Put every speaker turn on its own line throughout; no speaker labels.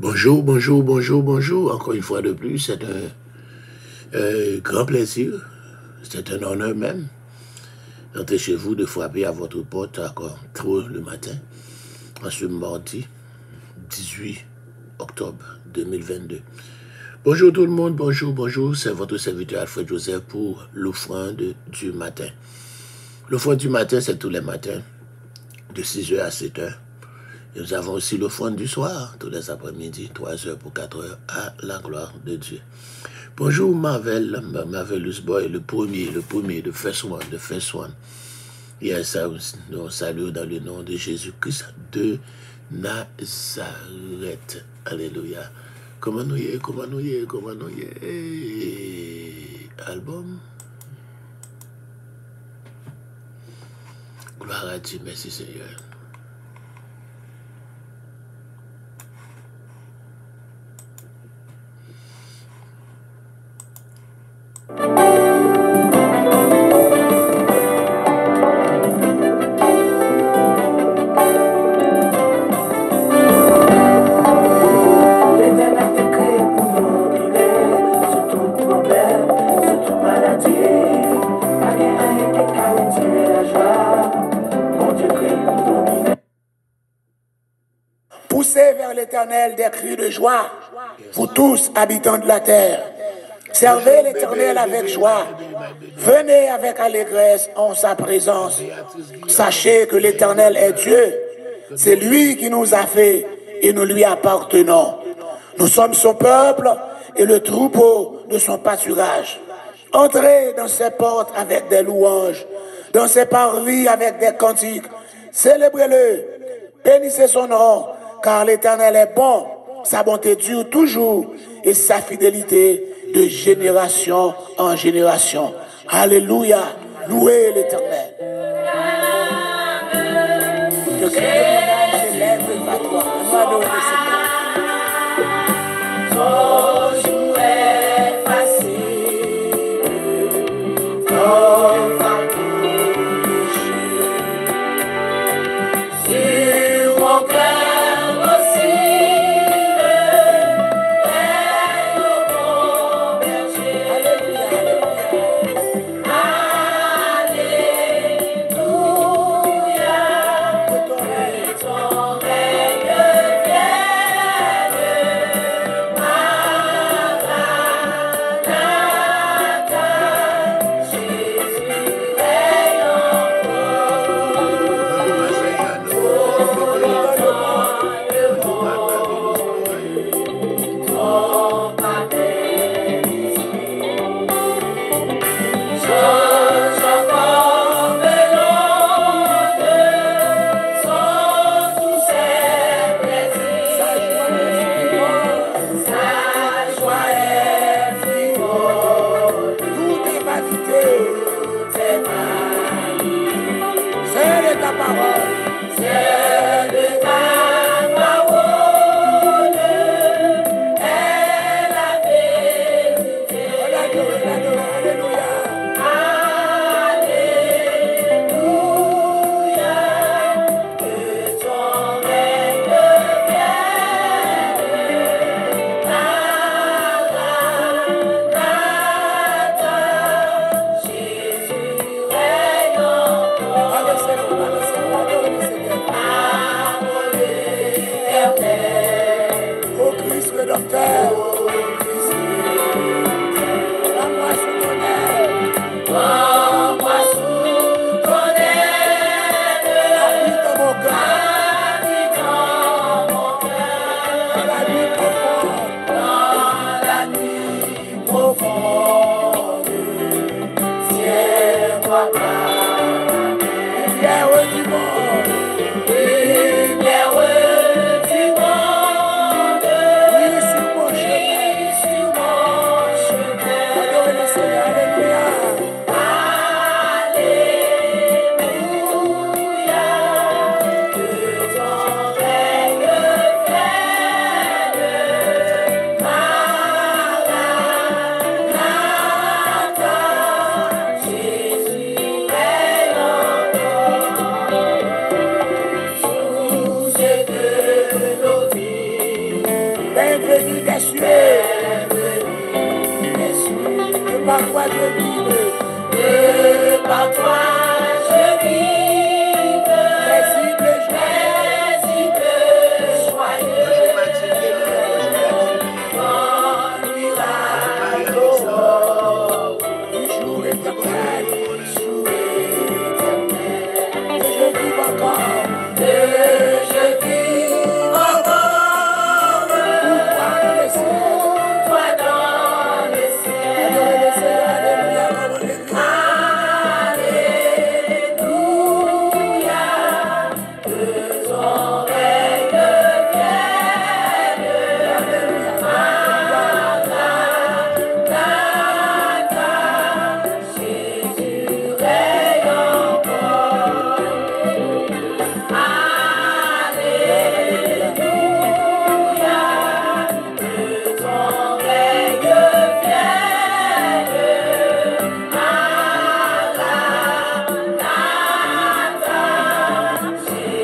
Bonjour, bonjour, bonjour, bonjour. Encore une fois de plus, c'est un grand plaisir. C'est un honneur même d'entrer chez vous, de frapper à votre porte encore trop le matin, en ce mardi 18 octobre 2022. Bonjour tout le monde, bonjour, bonjour. C'est votre serviteur Alfred Joseph pour l'offrande du matin. L'offrande du matin, c'est tous les matins, de 6h à 7h. Et nous avons aussi l'offrande du soir, tous les après-midi, 3h pour 4h, à la gloire de Dieu. Bonjour Marvelous Boy, le premier, the first one. Yes, nous saluons dans le nom de Jésus-Christ de Nazareth. Alléluia. Comment nous y est. Album. Gloire à Dieu, merci Seigneur.
Poussez vers l'Éternel des cris de joie, vous tous habitants de la terre. Servez l'Éternel avec joie. Venez avec allégresse en sa présence. Sachez que l'Éternel est Dieu. C'est lui qui nous a fait et nous lui appartenons. Nous sommes son peuple et le troupeau de son pâturage. Entrez dans ses portes avec des louanges, dans ses parvis avec des cantiques. Célébrez-le, bénissez son nom, car l'Éternel est bon, sa bonté dure toujours et sa fidélité de génération en génération. Alléluia, louez l'Éternel. Le cri de mon âme s'élève vers toi. Nous adorons le Seigneur. par toi je vive.
Que par toi je vive.
Paisible
Joyeux.
jour éternel. Que je vive encore.
Que je vive encore.
Pour toi dans le ciel.
Toi dans le ciel.
Adorez le Seigneur. Alléluia.
Alléluia. Que ton règne vienne. Jésus règne encore. Alléluia. Que ton règne vienne. Jésus règne encore. Alléluia. Que ton règne vienne.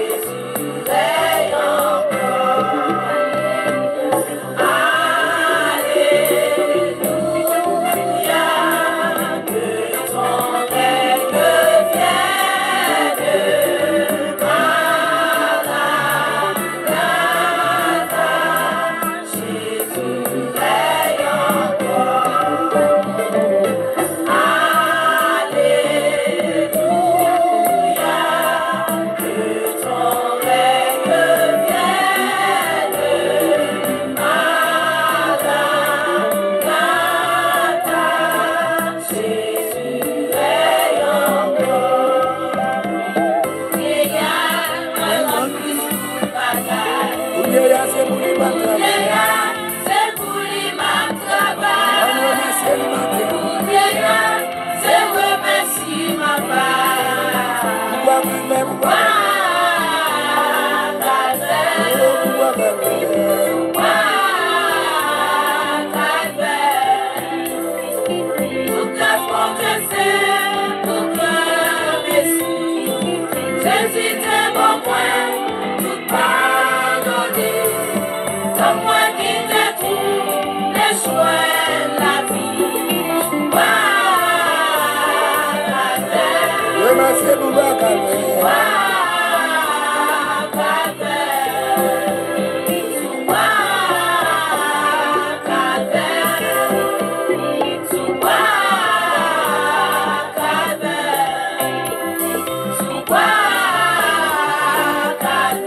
Jésus règne encore. Alléluia. Que ton règne vienne. Jésus règne encore. Vieillard, un plus bagaille.
Vieillard, c'est pour les batailles.
Vieillard, c'est pour lui ma travail.
On remercie le matin.
Vieillard, c'est remercie ma part.
Pourquoi même, pourquoi
Jésus t'aime au moins, tout pardonner. Comme moi qui te trouve, les choix de la vie.
remercie pour la calme.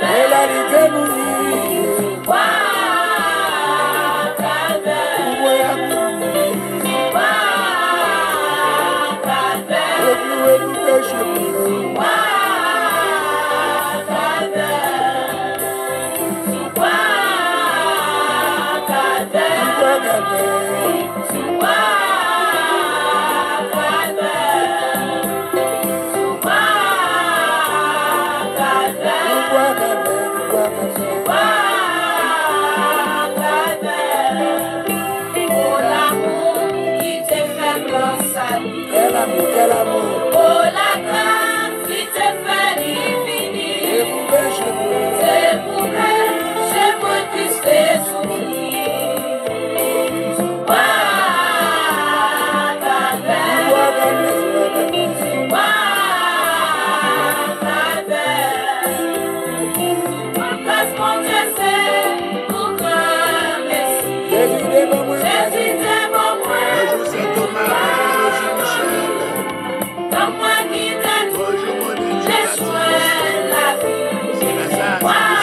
Et la vérité nous dit, pour moi, le plus haut du péché. Quel amour, quel amour.
Oh la grâce qui te fait l'infini.
Et vous péchez,
C'est pour que je me puisse te souffrir. Parce mon Dieu c'est pour que merci.
Jésus devant moi.
Jésus t'aime au moins.
Bonjour Saint Thomas, bonjour José Michel.
Comme moi qui t'aime,
Bonjour Monique,
j'ai souhaité la vie.
c'est la salle.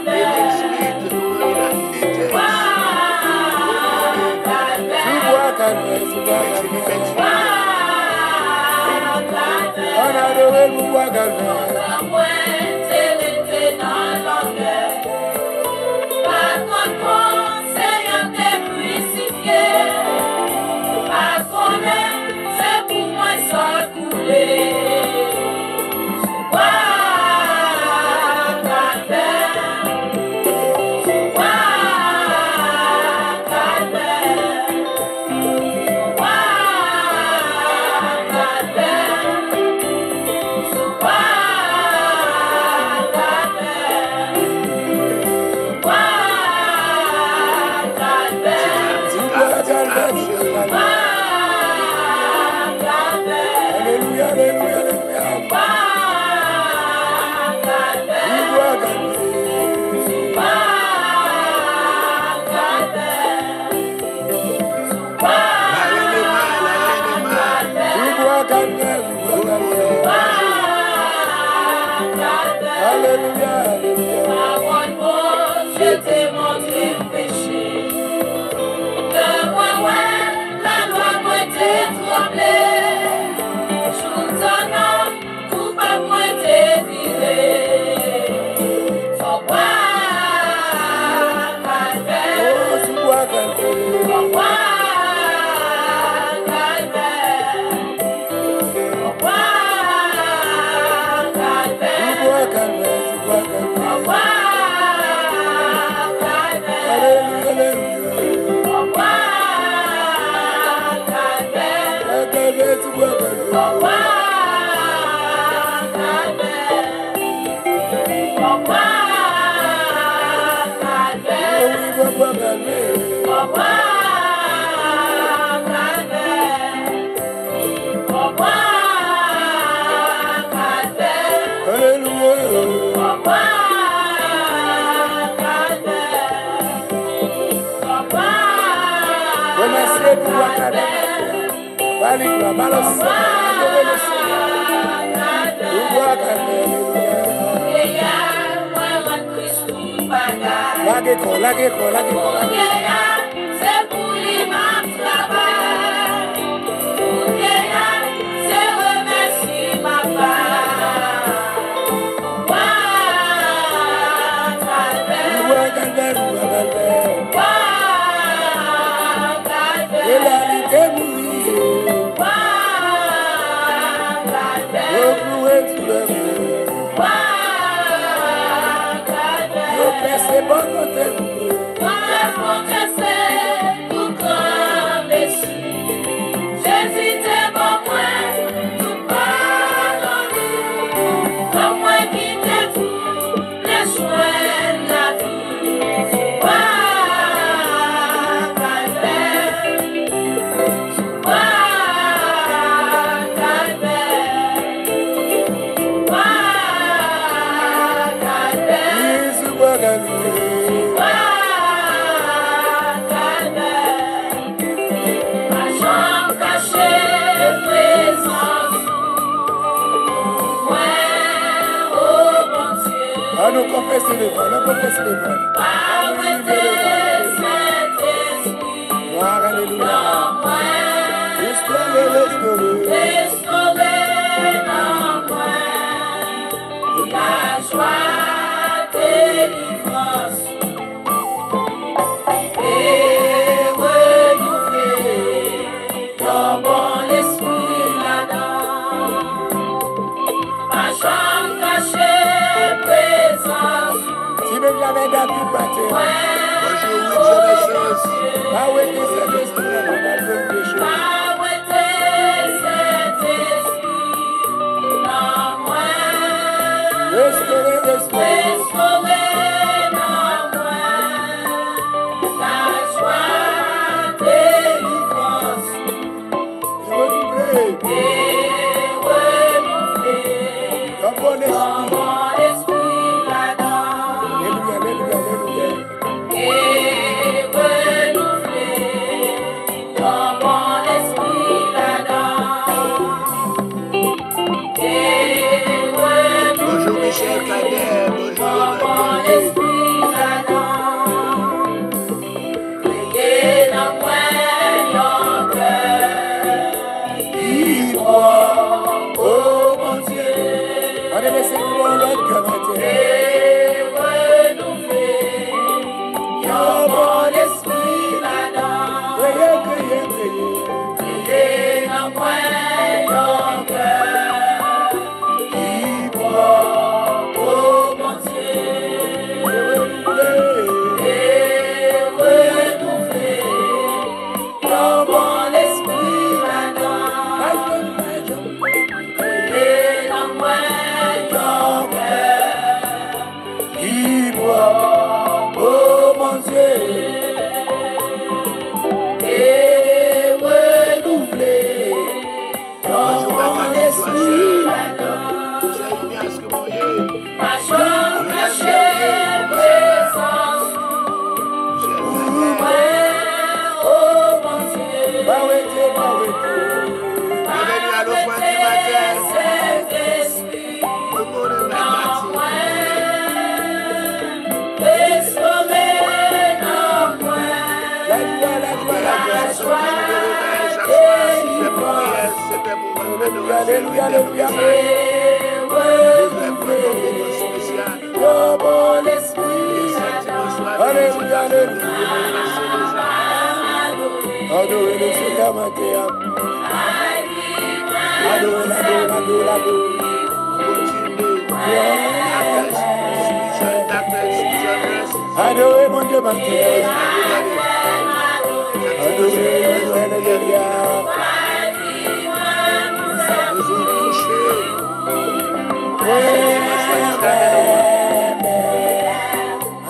Eric Smith, nous la fidélité.
On a adoré le pouvoir calvaire.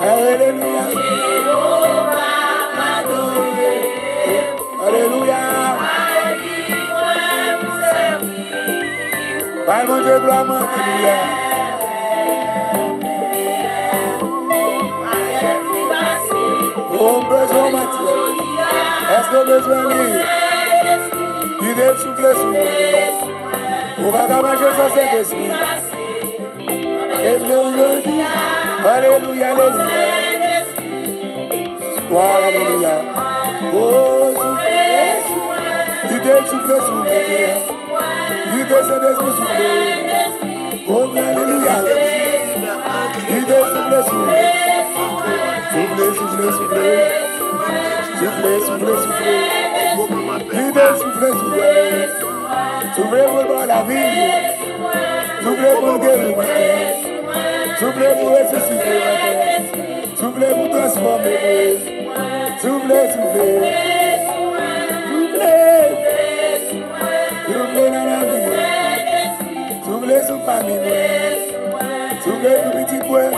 Alléluia. Alléluia. Par mon Dieu, gloire, alléluia. Oh, besoin, Mathieu. Est-ce que besoin de lui? Il est soufflé sur moi. On va pas manger ça, c'est esprit. Alléluia, alléluia. Oh, alléluia. Oh, soufflé. Il est soufflé sur moi. Il descend d'esprit soufflé. Oh, alléluia. Il est soufflé sur moi. Soufflé, soufflé, soufflé. Soufflé, soufflé, soufflé. Il est soufflé sur moi. Soufflé pour la vie. Soufflé pour guérir ma terre. Soufflé pour ressusciter ma terre. Soufflé pour transformer. Soufflé, soufflé. Soufflé. Soufflé dans la vie. Soufflé sur famille. Soufflé pour petit point.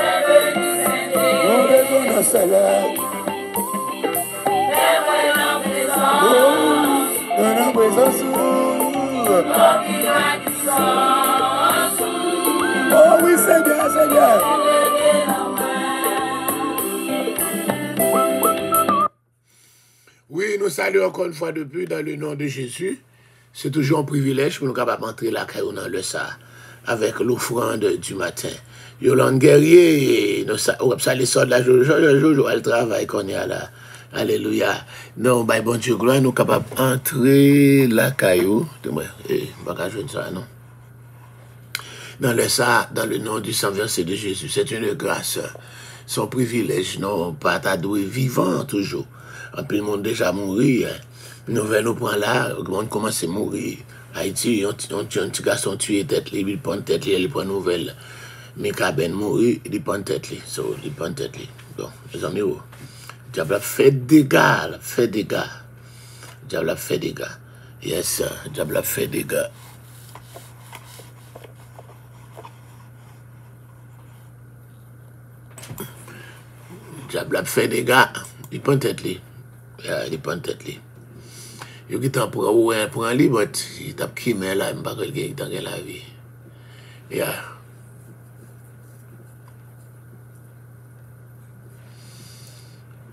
Nous besoin d'un seul homme. Dans la présence. Oh oui, Seigneur, Seigneur.
Oui, nous saluons encore une fois de plus dans le nom de Jésus. C'est toujours un privilège pour nous capables d'entrer là dans le ça avec l'offrande du matin. Yolande Guerrier, nous saluons ça de la jour, elle travaille qu'on est là. Alléluia. Non, bah, bon Dieu, gloire, nous capables d'entrer la caillou. Pas jouer ça, non? Dans le ça, dans le nom du sang versé de Jésus, c'est une grâce, son privilège, non, pas t'adouer vivant toujours. En plus, le monde déjà mourir. Nous venons prendre là, le monde commence à mourir. Haïti, un petit garçon tué tête, il prend tête, il prend nouvelle. Mais quand ben mourir, il prend tête, il prend tête. Donc, les amis, diable a fait dégâts, diable a fait dégâts. Yes, diable a fait dégâts. Diable a fait dégâts. Il prend tête, il prend tête. Il prend un livre, il tape qui met là, il ne pas dans la vie. Yeah.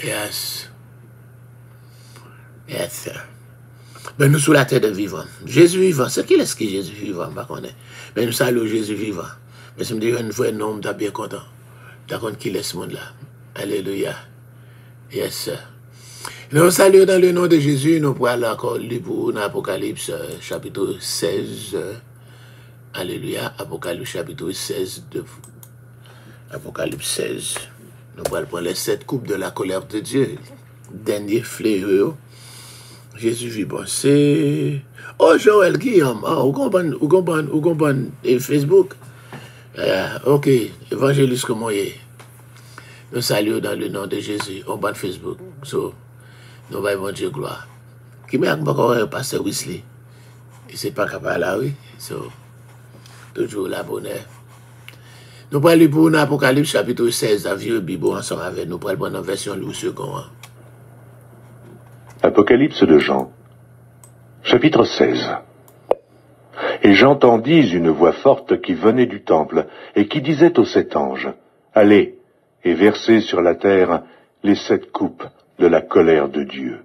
Yes. Yes. Mais nous, sous la terre de vivant. Jésus vivant. C'est qui est-ce qui est Jésus vivant? Mais nous saluons Jésus vivant. Mais si je me dis une fois, non, je suis bien content. Tu as compte qui est ce monde-là. Alléluia. Yes. Nous saluons dans le nom de Jésus. Nous pourrons encore lire pour l'Apocalypse chapitre 16. Alléluia. Apocalypse chapitre 16. Apocalypse 16. Nous allons prendre les 7 coupes de la colère de Dieu. Dernier fléau. Jésus vivant. C'est. Oh, Joël Guillaume. Oh, vous comprenez Facebook. Ok. Évangéliste comme moi. Nous saluons dans le nom de Jésus. On bat Facebook. So, nous allons Dieu gloire. Qui m'a encore un pasteur Wesley. Il ne sait pas capable là, oui. So, toujours la bonheur. Nous allons lire pour l'Apocalypse chapitre 16, la vieux Bible ensemble avec nous. Nous allons prendre la version Louis II.
Apocalypse de Jean, chapitre 16. Et j'entendis une voix forte qui venait du temple, et qui disait aux 7 anges, « Allez, et versez sur la terre les 7 coupes de la colère de Dieu. »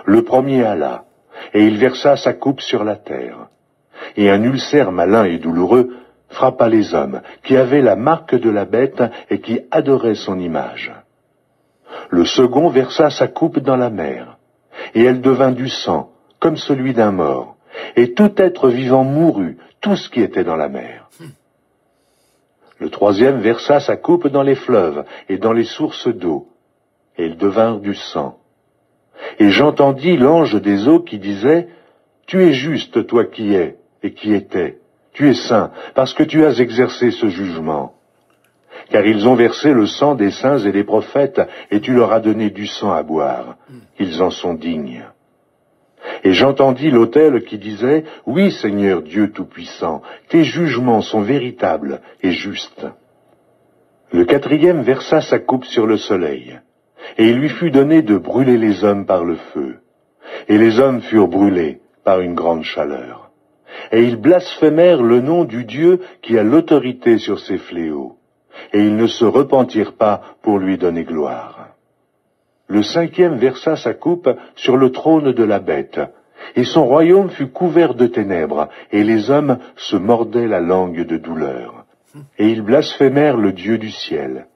Le premier alla, et il versa sa coupe sur la terre. Et un ulcère malin et douloureux frappa les hommes, qui avaient la marque de la bête et qui adoraient son image. Le second versa sa coupe dans la mer, et elle devint du sang, comme celui d'un mort, et tout être vivant mourut, tout ce qui était dans la mer. Le troisième versa sa coupe dans les fleuves et dans les sources d'eau, et ils devinrent du sang. Et j'entendis l'ange des eaux qui disait, « Tu es juste, toi qui es, et qui étais, tu es saint, parce que tu as exercé ce jugement. Car ils ont versé le sang des saints et des prophètes, et tu leur as donné du sang à boire. Ils en sont dignes. » Et j'entendis l'autel qui disait, « Oui, Seigneur Dieu Tout-Puissant, tes jugements sont véritables et justes. » Le quatrième versa sa coupe sur le soleil, et il lui fut donné de brûler les hommes par le feu. Et les hommes furent brûlés par une grande chaleur. Et ils blasphémèrent le nom du Dieu qui a l'autorité sur ces fléaux. Et ils ne se repentirent pas pour lui donner gloire. Le cinquième versa sa coupe sur le trône de la bête, et son royaume fut couvert de ténèbres, et les hommes se mordaient la langue de douleur. Et ils blasphémèrent le Dieu du ciel,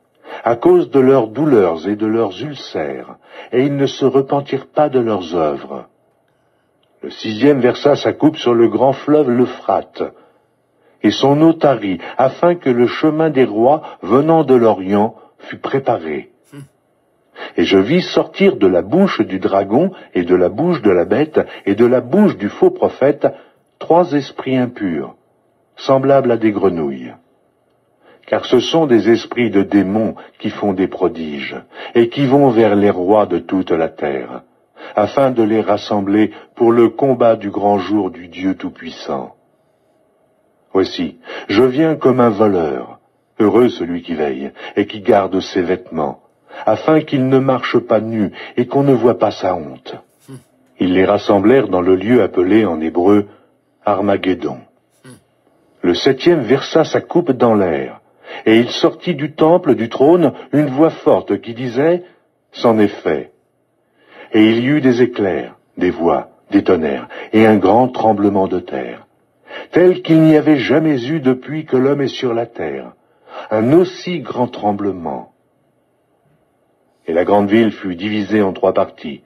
à cause de leurs douleurs et de leurs ulcères, et ils ne se repentirent pas de leurs œuvres. Le sixième versa sa coupe sur le grand fleuve l'Euphrate, et son eau tarit, afin que le chemin des rois venant de l'Orient fût préparé. Et je vis sortir de la bouche du dragon, et de la bouche de la bête, et de la bouche du faux prophète, 3 esprits impurs, semblables à des grenouilles. Car ce sont des esprits de démons qui font des prodiges, et qui vont vers les rois de toute la terre, afin de les rassembler pour le combat du grand jour du Dieu Tout-Puissant. Voici, je viens comme un voleur, heureux celui qui veille, et qui garde ses vêtements, afin qu'il ne marche pas nu, et qu'on ne voit pas sa honte. Ils les rassemblèrent dans le lieu appelé en hébreu Armageddon. Le septième versa sa coupe dans l'air, et il sortit du temple, du trône, une voix forte qui disait « C'en est fait ». Et il y eut des éclairs, des voix, des tonnerres, et un grand tremblement de terre, tel qu'il n'y avait jamais eu depuis que l'homme est sur la terre, un aussi grand tremblement. Et la grande ville fut divisée en 3 parties,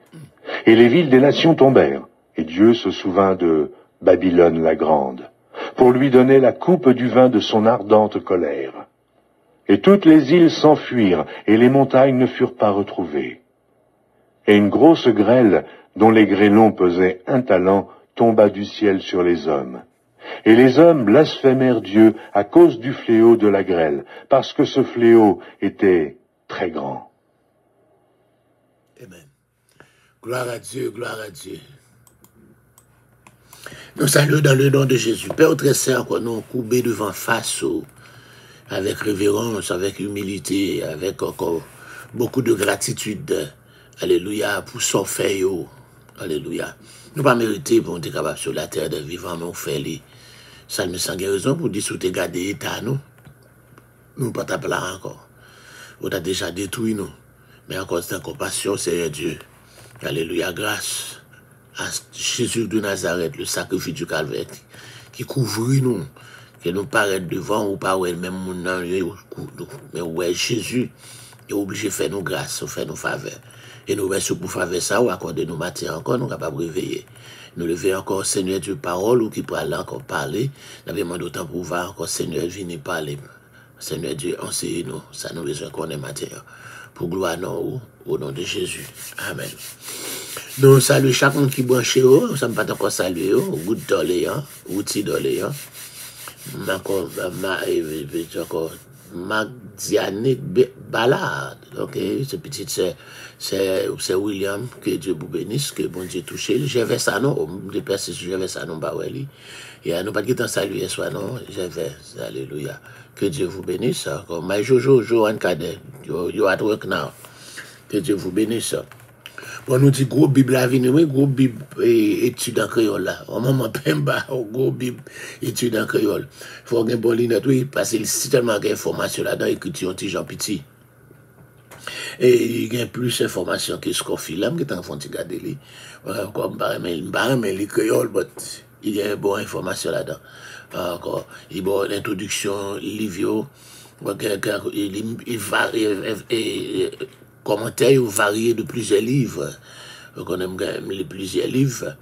et les villes des nations tombèrent, et Dieu se souvint de Babylone la grande, pour lui donner la coupe du vin de son ardente colère. Et toutes les îles s'enfuirent, et les montagnes ne furent pas retrouvées. Et une grosse grêle, dont les grêlons pesaient 1 talent, tomba du ciel sur les hommes. Et les hommes blasphémèrent Dieu à cause du fléau de la grêle, parce que ce fléau était très grand.
Amen. Gloire à Dieu, gloire à Dieu. Nous saluons dans le nom de Jésus. Père très saint, nous courbés devant face, avec révérence, avec humilité, avec encore beaucoup de gratitude. Alléluia, pour son fait. Alléluia. Nous pas mérité pour être capable sur la terre de vivre, mais on fait les. Ça me semble raison pour dire, si tu gardes l'état, nous pas t'appeler là encore. On a déjà détruit nous. Mais encore, c'est en compassion, Seigneur Dieu. Alléluia, grâce à Jésus de Nazareth, le sacrifice du calvaire, qui couvre nous, que nous paraît devant ou pas, même mais ouais, Jésus est obligé de faire nos grâces, faire nos faveurs. Et nous remercions pour faveur ça, ou accorder nos matières encore, nous sommes capables de réveiller. Nous lever encore, Seigneur Dieu, parole, ou qui peut aller encore parler. Nous avons demandé autant pour voir encore, Seigneur, venez parler. Seigneur Dieu, enseigne-nous, ça nous besoin qu'on ait matière. Pour gloire non, au nom de Jésus. Amen. Nous saluons chaque monde qui branche, nous ne sommes pas encore salués, goût d'oléant, outil d'oléant. Encore, Magdiane Balade. Ok, ce petit, c'est William, que Dieu vous bénisse, que bon Dieu touche. J'avais ça, non, des personnes, j'avais ça, non, bah, ouais, et nous pas de temps saluer, soit non, j'avais, alléluia. Que Dieu vous bénisse. Comme my Jojo, Johan Cadet, you at work now. Que Dieu vous bénisse. Bon, nous dit gros Bible à venir, oui, gros Bible étude en créole là. Au moment Pemba, gros Bible étude en créole. Il faut avoir un bon lunette, oui, parce qu'il y a tellement d'informations là-dedans, écriture un petit Jean Petit. Et il y a plus d'informations que ce qu'on fait là, qui est en train de regarder lui. Comme mais les créoles, il y a une bonne information là-dedans. Encore, il y a une introduction, Livio, il varie, commentaires variés de plusieurs livres. On aime les plusieurs livres.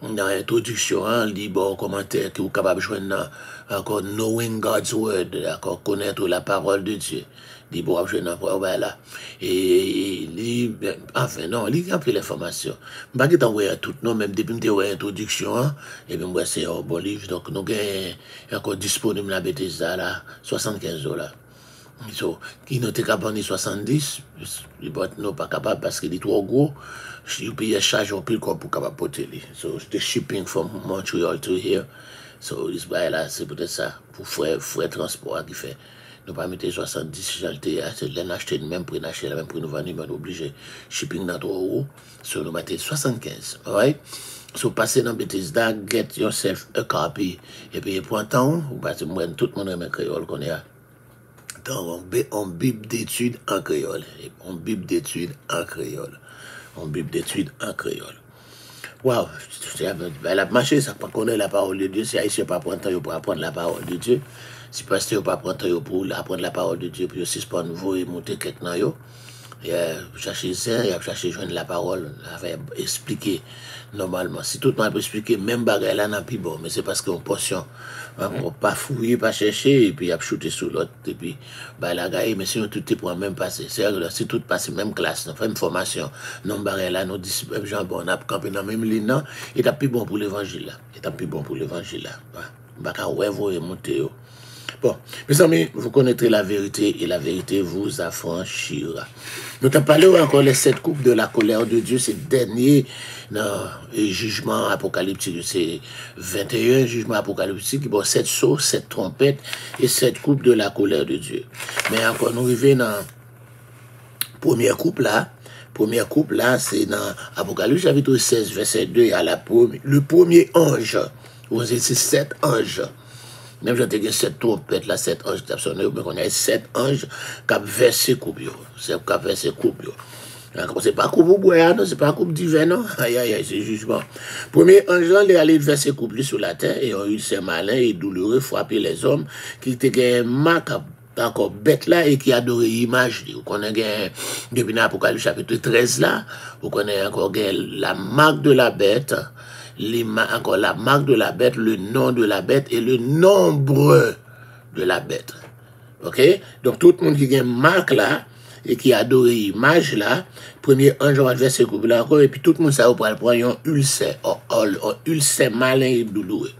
Dans l'introduction, il dit bon commentaire qui est capable de joindre encore knowing God's word, encore connaître la parole de Dieu. Il dit bon joindre là. Et il enfin non, il a pris l'information. Je ne vais pas t'envoyer tout, non, même depuis que tu as l'introduction, et bien moi c'est un bon livre, donc nous avons encore disponible la Bethesda là, $75. So, qui n'était capable de 70, il n'est pas capable parce qu'il est trop gros. Il paye un charge en pile pour capable porter. So, the shipping from Montreal to here. So, là, c'est peut-être ça, pour frais transport qui fait. Nous pas mettre 70 jalté, c'est l'acheter même prix d'acheter, même prix nous vendre, mais obligé shipping dans 3 euros, sur nous mettre 75. Alright? So passer dans Bethesda, get yourself a copy, et puis pour un temps, ou parce que moi, tout le monde aime créole qu'on est dans on bible d'études en créole. On bible d'études en créole. On bible d'études en créole. Waouh, elle a marché, ça pas connaître la parole de Dieu, si Haïtien pas prendre temps pour apprendre la parole de Dieu, si pasteur pas prendre temps pour apprendre la parole de Dieu, puis aussi pas nouveau et monter quelque dans yo. Il a cherché ça, il a cherché joindre la parole, il avait expliqué normalement. Si tout le monde peut expliquer, même bagarre là n'a plus bon, mais c'est parce qu'on portion, on pas fouiller, pas chercher, et puis il a shooté sur l'autre, et puis bah la gagne, mais si on tout est pour même passer, c'est si tout passe même classe, même formation, non bagarre là, nous dit même gens bon, on a campé dans même ligne, non, il est plus bon pour l'évangile là, il est plus bon pour l'évangile là, bah ouais vous monter. Bon, mes amis, vous connaîtrez la vérité et la vérité vous affranchira. Nous t'avons parlé encore les 7 coupes de la colère de Dieu, c'est dernier jugement apocalyptique, c'est 21 jugements apocalyptiques, bon, 7 sauts, 7 trompettes et 7 coupes de la colère de Dieu. Mais encore, nous arrivons dans la première coupe là, c'est dans Apocalypse chapitre 16, verset 2, à le premier ange, vous avez 7 anges. Même j'ai dit 7 trompettes, là, 7 anges qui ont sonné, mais on a 7 anges qui ont versé coupe. C'est qui ont versé coupe. C'est pas coupe ou boire, non, c'est pas coupe divin, non. Aïe, aïe, aïe, c'est jugement. Premier ange, il est allé verser coupe sur la terre, et il s'est malin et douloureux, frapper les hommes qui étaient marque encore bête là et qui adorait l'image. Vous connaissez depuis l'Apocalypse chapitre 13 là, vous connaissez encore la marque de la bête. Encore la marque de la bête, le nom de la bête et le nombre de la bête. Ok? Donc tout le monde qui a une marque là et qui adore l'image là, premier ange va verser coupe là encore, et puis tout le monde ça va prendre un ulcère, un ulcère malin et douloureux.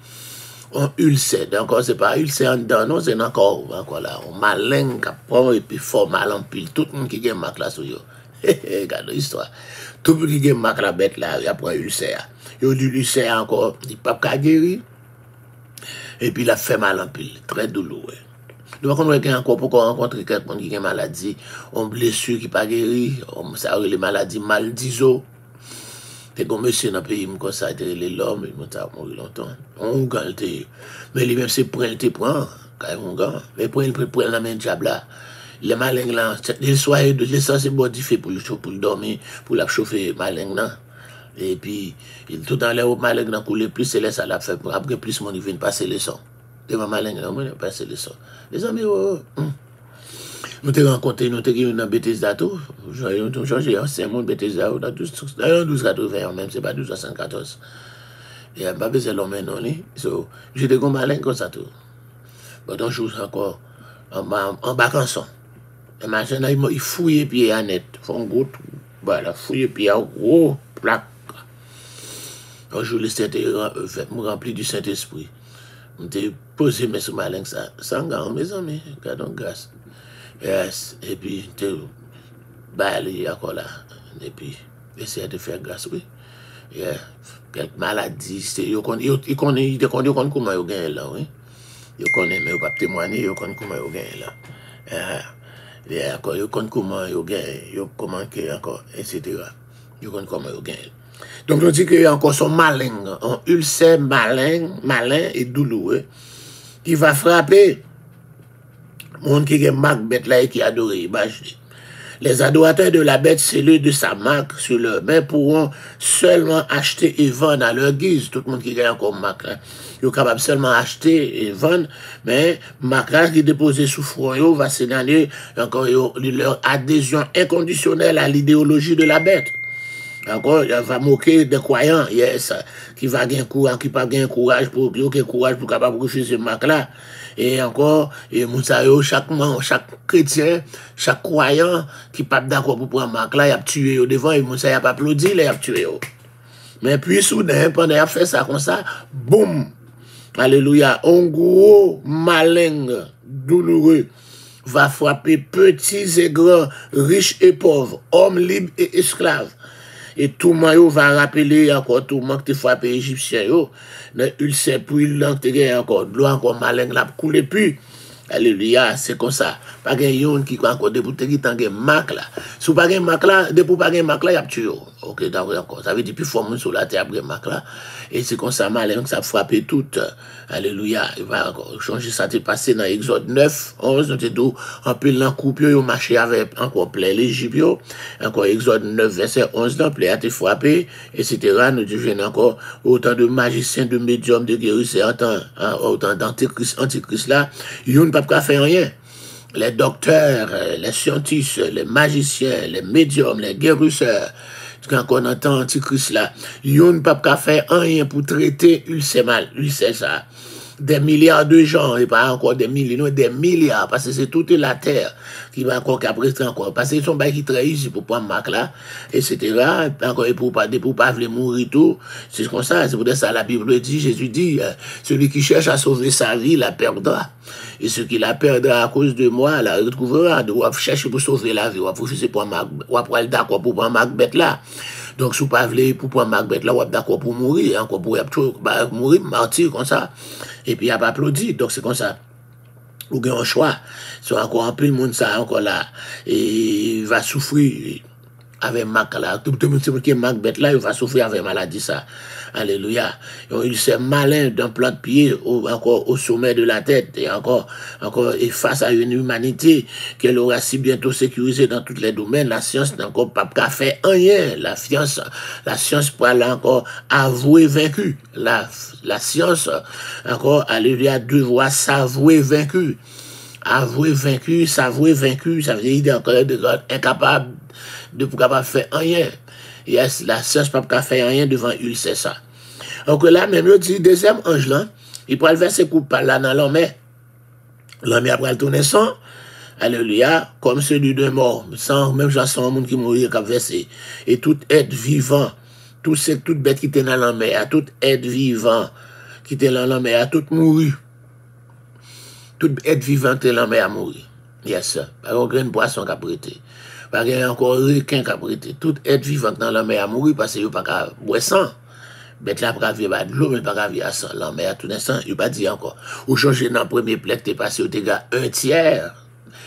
Un ulcère, donc c'est pas ulcère en dedans, non, c'est encore là, un malin qui prend et puis fort mal en pile. Tout le monde qui a une marque là sur eux. Regarde l'histoire. Tout le monde qui a une marque la bête là, il prend un ulcère. Il dit l'ulcère encore, il n'a pas guéri. Et puis il a fait mal en pile, très douloureux. Donc on a encore pour rencontrer quelqu'un qui a une maladie, une blessure qui n'a pas guéri, ça a les maladies mal d'iso. C'est comme monsieur dans le pays, comme ça, l'homme, il m'a mort longtemps. On gagne, mais lui-même c'est pour il te prend, quand on gagne, mais pour il prend la main de diable là. Les malins là, les soirs de l'essence c'est modifié pour le dormir, pour la chauffer malin là. Et puis, tout dans les malins dans couler plus, c'est là ça l'a fait. Après, plus mon vient passer les sons. Devant malin là, on passer les sons. Les amis, nous t'ai rencontré, nous t'ai dit dans Bethesda tout. J'ai changé, c'est mon Bethesda, dans 1280 même, c'est pas 1274. Et je pas besoin de l'homme non, j'ai des gros malins comme ça tout. Bon, donc, je joue encore en bacançon. Et maintenant, il fouille pied à net. Font gros, voilà, fouille pied à gros plaque. Un jour, le Saint-Esprit me rempli du Saint-Esprit. Je me posé mes sous ma langue, ça, sans gants, mes amis, gardons grâce. Yes. Et puis, il y a encore là. Et puis, essayer de faire grâce, oui. Yeah. Quelques maladies, ils connaissent comment ils gagnent là, oui. Ils connaissent, mais ils ne peuvent pas témoigner, ils connaissent comment ils gagnent là. Ils connaissent comment ils gagnent, comment encore, etc. Ils connaissent comment ils gagnent. Donc, on dit qu'il y a encore son malin, un ulcère malin et douloureux, qui va frapper le monde qui est marque bête là et qui adore l'image. Les adorateurs de la bête scellée de sa marque sur leurs mains pourront seulement acheter et vendre à leur guise. Tout le monde qui a encore marque là, ils sont capables seulement acheter et vendre, mais marque là qui est déposée sous front va signaler encore leur adhésion inconditionnelle à l'idéologie de la bête. Encore, il va moquer des croyants, yes, qui va gagner courage, qui pas gagner courage pour capable refuser ce marque là. Et encore, et chaque chrétien, chaque croyant qui pas d'accord pour prendre marque là, il a tué au devant et Moussa a pas applaudi, il a tué. Mais puis soudain, pendant qu'il a fait ça comme ça, boum, alléluia, un gros malin douloureux va frapper petits et grands, riches et pauvres, hommes libres et esclaves. Et tout le monde va rappeler encore tout le monde qui frappe égyptien. Il sait plus, il encore de l'eau encore malin, la coule plus. Alléluia, c'est comme ça. Pas de yon qui encore de bouteille qui tangue marque là. Si pas de marque là, de pour pas de marque là, y a tué. OK, d'accord encore. Ça veut dire plus fort monde sur la terre après marque là et c'est comme ça malin que ça frappe tout. Alléluia, il va encore changer ça t'est passé dans Exode 9, 11, nous tout en pile dans coupe yo marché avec encore plein l'Égypte encore Exode 9 verset 11 dans plein a été frappé etc. nous devenons encore autant de magiciens, de médiums, de guérisseurs, autant d'antichrist là, yon pas faire rien. Les docteurs, les scientifiques, les magiciens, les médiums, les guérisseurs, quand on entend antichrist là, yon pas faire rien pour traiter ulcère mal, ulcère ça. Des milliards de gens, et pas encore des millions, des milliards, parce que c'est toute la terre qui va encore qu'après encore. Parce qu'ils sont pas qui trahissent pour prendre marque là, etc. Encore pour pas vouloir mourir tout. C'est comme ça, c'est pour ça la Bible dit, Jésus dit, celui qui cherche à sauver sa vie, la perdra. Et ce qui la perdra à cause de moi, la retrouvera. De chercher pour sauver la vie, ou pour aller d'accord pour prendre marque bête là. Donc, si vous ne voulez pas pour prendre Macbeth là, vous êtes d'accord pour mourir, encore pour mourir, martyr comme ça. Et puis, il n'y a pas applaudi. Donc, c'est comme ça. Vous avez un choix. Si encore un peu le monde, ça, encore là, et il va souffrir avec Macbeth là. Tout le monde qui est Macbeth là, il va souffrir avec maladie ça. Alléluia. Il s'est malin d'un plat de pied encore au sommet de la tête et encore et face à une humanité qu'elle aura si bientôt sécurisée dans tous les domaines. La science n'a encore pas fait rien. La science pourra encore avouer vaincu. La science encore, alléluia, devoir s'avouer vaincu. Avouer vaincu, s'avouer vaincu, ça veut dire qu'il est encore incapable de pouvoir faire rien. Yes, la science ne peut pas faire rien devant lui, c'est ça. Donc là, même, il dit, deuxième ange là, il pourra le verser coup par là dans l'homme. L'homme après le tourner sang, alléluia, comme celui de mort, sans même genre sans monde qui mourit, qui a versé. Et tout être vivant, toute bête qui était dans l'homme, à tout être vivant qui était dans l'homme, à tout mourir. Tout être vivant qui était dans l'homme à mourir. Yes, par exemple, une poisson qui a prêté. Parce qu'il y a encore un requin qui a prêté. Tout être vivant dans la mer a mouru parce qu'il n'y a pas qu'à boire sang. Bête là, pas qu'à de l'eau, mais pas qu'à vivre à sang. La mer, tout l'instant, il n'y a pas dit encore. Ou changer dans le premier plaque, tu es passé au dégât un tiers.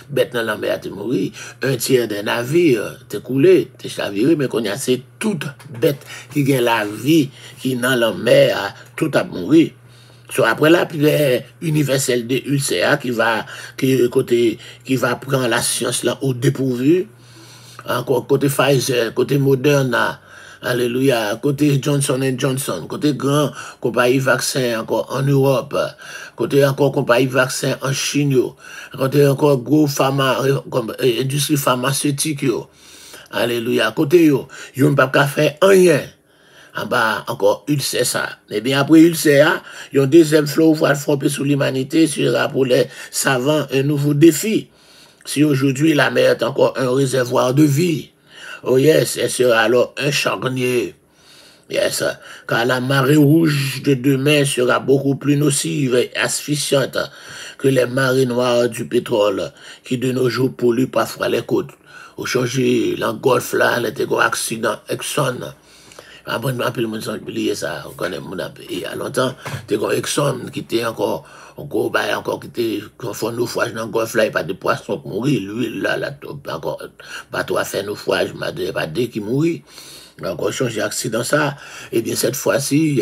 Bête dans la mer, tu es mouru. Un tiers d'un navire, tu es coulé, tu es chaviré, mais qu'on y a, c'est toute bête qui gagne la vie, qui dans la mer, tout a mouru. So, après la prière universelle de UCA qui va prendre la science là au dépourvu. Encore côté Pfizer, côté Moderna, alléluia, côté Johnson & Johnson, côté grand compagnie vaccin encore en Europe, côté encore compagnie vaccin en Chine, côté encore gros industrie pharmaceutique, alléluia, côté yo ne peut pas faire rien. En bas, encore, ulcère ça. Et bien après ulcère, il y a un deuxième flot va frapper sur l'humanité, sera pour les savants un nouveau défi. Si aujourd'hui la mer est encore un réservoir de vie, oh yes, elle sera alors un charnier. Yes, car la marée rouge de demain sera beaucoup plus nocive et asphyxiante que les marées noires du pétrole qui de nos jours polluent parfois les côtes. Au changer, l'engolfe là, il y a un accident Exxon. Après, le monde s'est oublié ça, on connaît mon il y a longtemps, t'es comme Exxon qui était encore qui était, qu'on fait naufrage dans le golfe là, il n'y a pas de poisson qui mourit, l'huile là, encore, bateau a fait naufrage, il n'y a pas de qui mourit. Encore changer accident ça, et bien cette fois-ci,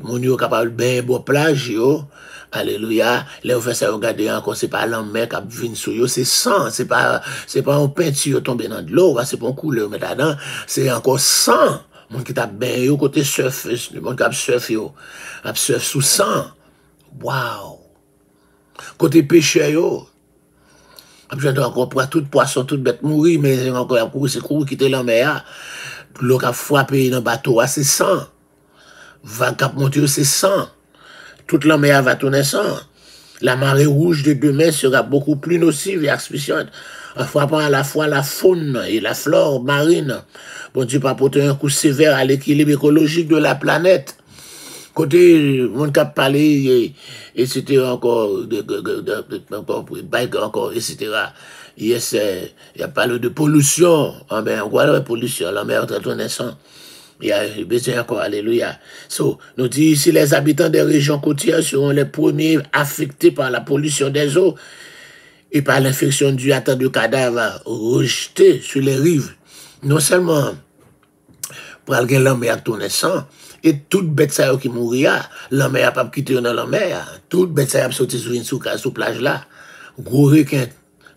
mon yo capable de bien beau plage, yo, alléluia, là, on fait ça, regardez encore, c'est pas l'homme qui a venu sur yo, c'est sang, c'est pas un peinture tombé dans de l'eau, c'est pas un couleur, mais là-dedans, c'est encore sang. Mon qui t'a bien yo côté surf, le monde qui a surf yo, a surf sous sang. Wow. Côté pêcheur yo. Après encore pour tout poisson, toute bête mourir, mais encore c'est couru quitter la mer. L'eau qui a frappé dans le bateau, c'est sang. Vague qui a monté, c'est sang. Toute la mer va tourner sang. La marée rouge de demain sera beaucoup plus nocive et asphyxiante, en frappant à la fois la faune et la flore marine. Bon Dieu, pas porter un coup sévère à l'équilibre écologique de la planète. Côté, mon cap parlé, et c'était encore, etc. Yes, il y a parlé de pollution. Ah ben, voilà la pollution, la mer est très naissante. Il y a besoin encore, alléluia. So, nous disons ici, les habitants des régions côtières seront les premiers affectés par la pollution des eaux et par l'infection due à tant de cadavres rejetés sur les rives. Non seulement pour aller l'homme à tourner sang, et toute bête ça qui mourir, l'homme a pas quitté dans la mer, toute bête ça a sauté sur une plage là, gros requin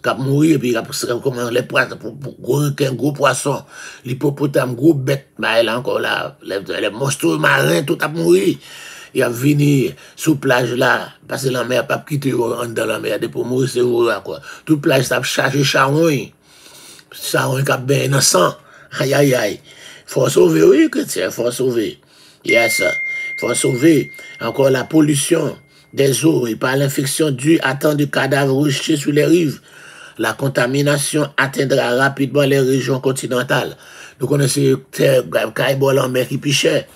qui a mouru, et puis comment les poissons, gros requin, gros poisson, l'hippopotame, gros bête, bah elle encore là, les monstres marins, tout a mouru. Il a venu sous plage là, parce que la mer pas quitté dans la mer, pour mourir c'est quoi. Toute plage ça a chargé charogne qui a bien innocent. Aïe aïe aïe. Faut sauver, oui, chrétien, faut sauver. Yes, faut sauver. Encore la pollution des eaux et par l'infection due à tant de cadavres rejetés sur les rives. La contamination atteindra rapidement les régions continentales. Nous connaissons terre, en mer qui pichait.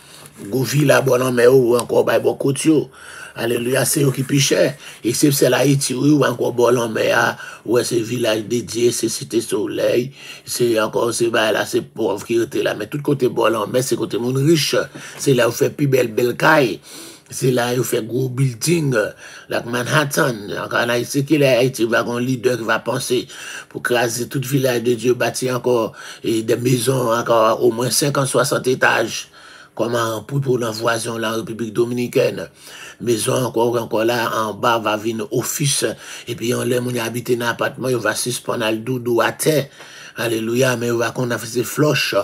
Gouvila, bon en mer ou encore bon côtier. Alléluia, c'est eux qui pichaient. Et c'est l'Haïti ou encore bon en mer, ouais, c'est village dédié, c'est cité soleil, c'est encore, c'est là, c'est pauvre qui était là. Mais tout côté bon en mer, c'est côté monde riche. C'est là où fait plus belle caille. C'est là où fait gros building, like Manhattan. Encore en Haïti, qui est Haïti, va un leader qui va penser pour craser tout village de Dieu, bâtir encore, et des maisons, encore au moins 50, 60 étages. Comment pour l'invasion de la République dominicaine. Maison encore là, en bas, va venir office, et puis on l'aime, on y habite dans l'appartement, il va suspendre le doudou à terre. Alléluia, mais il va qu'on a fait des floches,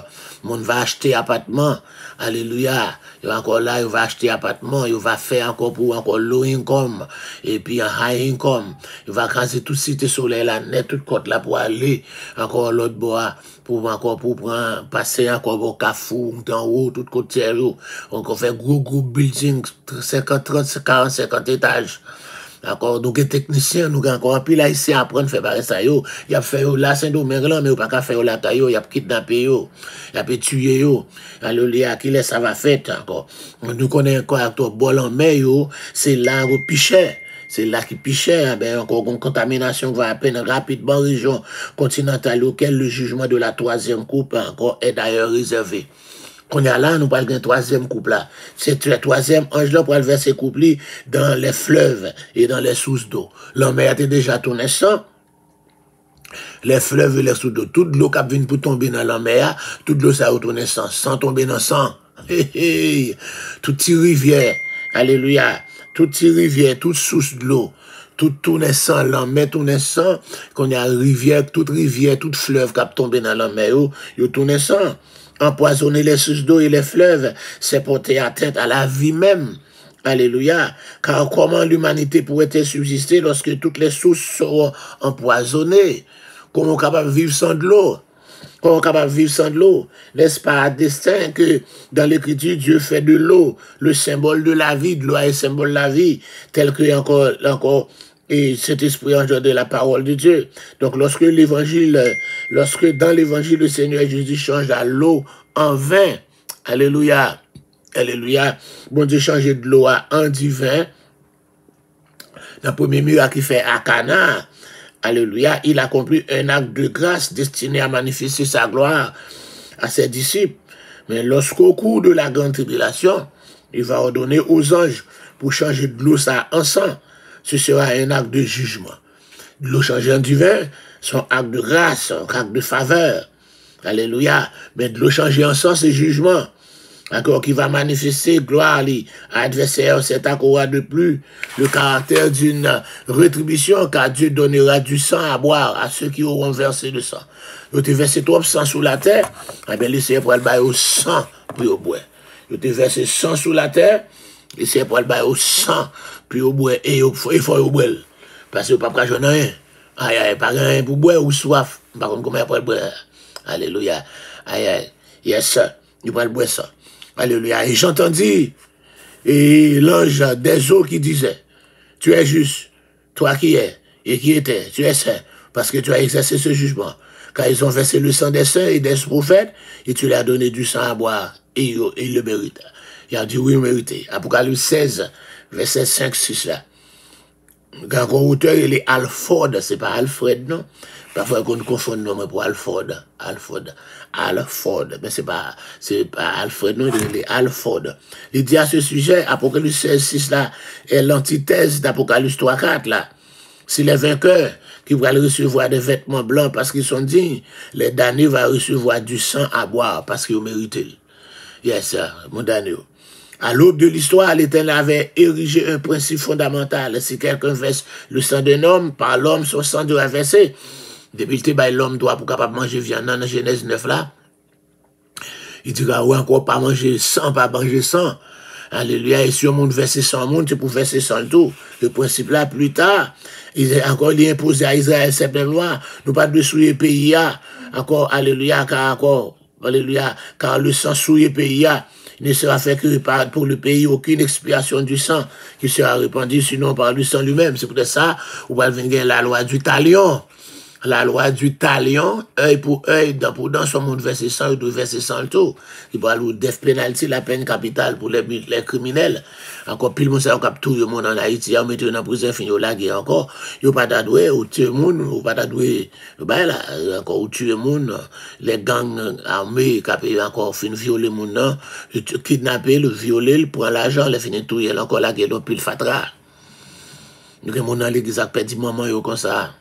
on va acheter appartement. Alléluia, il va encore là, il va acheter appartement, il va faire encore pour encore low income, et puis un high income. Il va craser toute cité soleil là, net, toute côte là pour aller encore l'autre bois, pour prendre, passer encore au Carrefour, en haut, toute côtière, on fait gros building, 50, 30, 40, 50 étages. D'accord, donc les techniciens, nous avons encore un pile ici à apprendre à faire ça. Il y a fait là Saint-Domingue là, mais il n'y a pas qu'à faire là, il y a kidnappé, il y a tué. Alléluia, qui laisse ça va faire encore. Nous connaissons encore toi, bol en mer, c'est là où pichet. C'est là qui pichait, ben encore une contamination va à peine rapidement en région continentale auquel le jugement de la troisième coupe encore est d'ailleurs réservé. Qu'on y a là, nous parlons d'un troisième couple là. C'est le troisième ange là pour aller verser couple dans les fleuves et dans les sources d'eau. L'homme a déjà tourné sang. Les fleuves et les sources d'eau. Toute l'eau qui vient pour tomber dans la mer, toute l'eau ça a tourné sans tomber dans le sang. Toute rivière, alléluia, toute rivière, toute source de l'eau. Tout naissant, la mer tout naissant, qu'on y a rivière, toute fleuve qui a tombé dans la mer, yo tout naissant. Empoisonner les sources d'eau et les fleuves, c'est porter atteinte à la vie même. Alléluia. Car comment l'humanité pourrait-elle subsister lorsque toutes les sources seront empoisonnées? Comment on est capable de vivre sans de l'eau? Comment on est capable de vivre sans de l'eau? N'est-ce pas à destin que dans l'écriture, Dieu fait de l'eau le symbole de la vie, de l'eau est le symbole de la vie, tel que encore et cet esprit engendre la parole de Dieu. Donc, lorsque dans l'évangile, le Seigneur Jésus change à l'eau en vin, alléluia, alléluia, bon Dieu change de l'eau en du vin, dans le premier miracle qu'il fait à Cana, alléluia, il accomplit un acte de grâce destiné à manifester sa gloire à ses disciples. Mais lorsqu'au cours de la grande tribulation, il va ordonner aux anges pour changer de l'eau ça en sang. Ce sera un acte de jugement. De l'eau changée en du vin, son acte de grâce, un acte de faveur. Alléluia. Mais de l'eau changée en sang, c'est jugement. Encore qui va manifester gloire à l'adversaire, c'est encore de plus le caractère d'une rétribution, car Dieu donnera du sang à boire à ceux qui auront versé le sang. Vous te versé trop sang sous la terre, eh bien laissez pour le bail au sang pour boire. Vous te versé sang sous la terre, laissez pour le bail au sang puis au bois et il faut au bois parce que pas qu'à joindre rien. Aïe pas rien pour boire ou soif. Par contre comment pour boire. Alléluia. Aïe yes, il pas boire ça. Alléluia. Et j'entendis et l'ange des eaux qui disait tu es juste, toi qui es et qui étais, tu es saint parce que tu as exercé ce jugement. Car ils ont versé le sang des saints et des prophètes et tu leur as donné du sang à boire et il le mérite. Il a dit oui, mérité. Apocalypse 16 verset 5, 6 là. Quand on auteur, il est Alford, c'est pas Alfred, non? Parfois, on confond le nom pour Alford, mais c'est pas Alfred, non, il est Alford. Il dit à ce sujet, Apocalypse 16:6 là, est l'antithèse d'Apocalypse 3:4 là. Si les vainqueurs qui vont recevoir des vêtements blancs parce qu'ils sont dignes, les damnés vont recevoir du sang à boire parce qu'ils méritent. Yes, mon damné. À l'aube de l'histoire, l'Éternel avait érigé un principe fondamental. Si quelqu'un verse le sang d'un homme, par l'homme, son sang doit verser. Depuis que l'homme doit pour capable manger viande dans Genèse 9 là, il dira, ouais, encore pas manger sang, pas manger sang. Alléluia, et si on monde verser 100 monde, c'est pour verser 100 le tout. Le principe là, plus tard, il est encore imposé à Israël cette même loi. Nous pas de souiller pays là. Encore, alléluia, car le sang souillé pays là. Il ne sera fait que pour le pays aucune expiation du sang qui sera répandue, sinon par le sang lui-même. C'est pour ça, on va venir la loi du talion. La loi du talion, œil pour œil, dent pour dent, soit monde verser 100, il doit verser 100 le tout. Il va aller death penalty, la peine capitale pour les criminels. Encore pile, mon ça, on tout le monde en Haïti, on met dans la prison, fin, on la guerre encore. Il pas d'adoué, ou tuer le monde, ou pas d'adoué, ben là, encore, ou tuer le monde, les gangs armés, qui encore fin violer le monde, kidnapper, le violer, le prendre l'argent, le finir tout, il encore la guerre, donc pile fatra. Nous avons dans l'église, qui perdu maman, comme ça.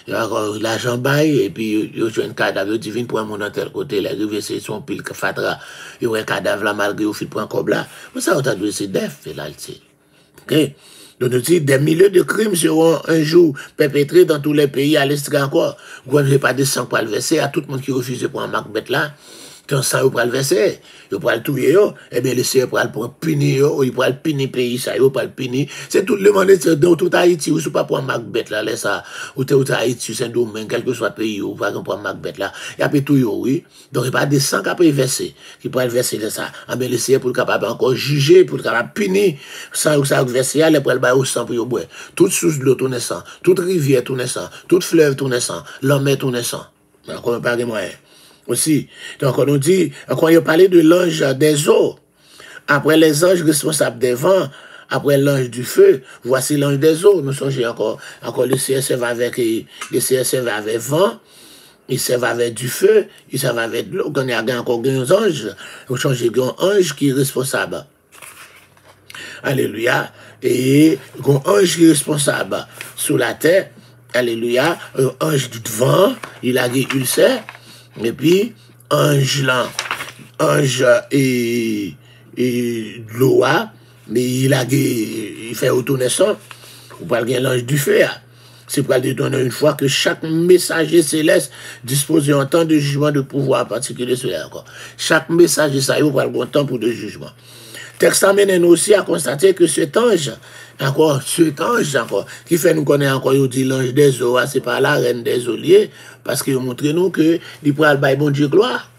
L'argent bail, et puis, il y a un cadavre, il divine pour un monde tel côté, les rivières, c'est son pile fatra, il y a un cadavre là, malgré au fil pour un cob là. Mais ça, on t'a dit, c'est def, c'est là, ok? Donc, nous dit, des milliers de crimes seront un jour perpétrés dans tous les pays, à l'est encore. Vous n'avez pas de sang pour le verser, à tout le monde qui refuse pour un Macbeth là, quand ça, vous pouvez le verser, vous pouvez le tuer, eh bien, le Seigneur pour le punir, il peut le punir pays, ça, il peut le punir. C'est tout le monde, dans tout Haïti, ou si pas pour un Macbeth là, laisse ça, ou tout Haïti, c'est un domaine, quel que soit le pays, ou pas pour un Macbeth là, il y a tout, oui. Donc, il n'y a pas de sang qui peut verser, qui peut le verser de ça. Eh bien, le Seigneur pour le capable encore juger, pour le capable punir, sans que ça verser, il peut le bailler au sang pour le boire. Toute source de l'eau tourne sang, toute rivière tourne sang, toute fleuve tourne sang, l'homme tourne sang. Encore pas de moyens. Aussi. Donc, on nous dit, quand il a parlé de l'ange des eaux, après les anges responsables des vents, après l'ange du feu, voici l'ange des eaux. Nous songez encore le CSF avec vent, il servent avec du feu, il servent avec de l'eau. Quand il y a encore un ange, on change un ange qui est responsable. Alléluia. Et un ange qui est responsable sous la terre. Alléluia. Un ange du vent, il a des ulcères. Et puis, ange là, ange et l'eau, mais il fait retourner ça. Vous parlez de l'ange du feu. C'est pour le donner une fois que chaque messager céleste dispose d'un temps de jugement de pouvoir particulier sur encore. Chaque messager, ça y est, vous parlez d'un temps pour de jugement. Texte amène aussi à constater que cet ange, qui fait nous connaître encore, il dit l'ange des eaux, c'est pas la reine des eaux liées, parce qu'il montre nous que il pourra le bail bon Dieu gloire.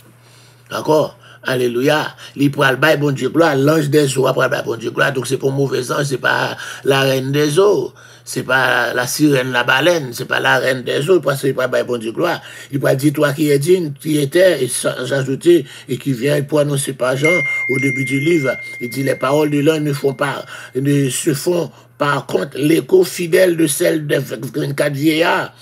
D'accord? Alléluia. Il pourra le bail bon Dieu gloire, l'ange des eaux après le bail bon Dieu gloire, donc c'est pas mauvais ange, c'est pas la reine des eaux. C'est pas la sirène, la baleine, c'est pas la reine des eaux, parce qu'il pourra le bail bon Dieu gloire. Il pourra dire toi qui es digne, qui était, et sans ajouter, et qui vient, il pourra annoncer par Jean, au début du livre, il dit les paroles de l'homme ne se font par contre l'écho fidèle de celle des 24 vieillards,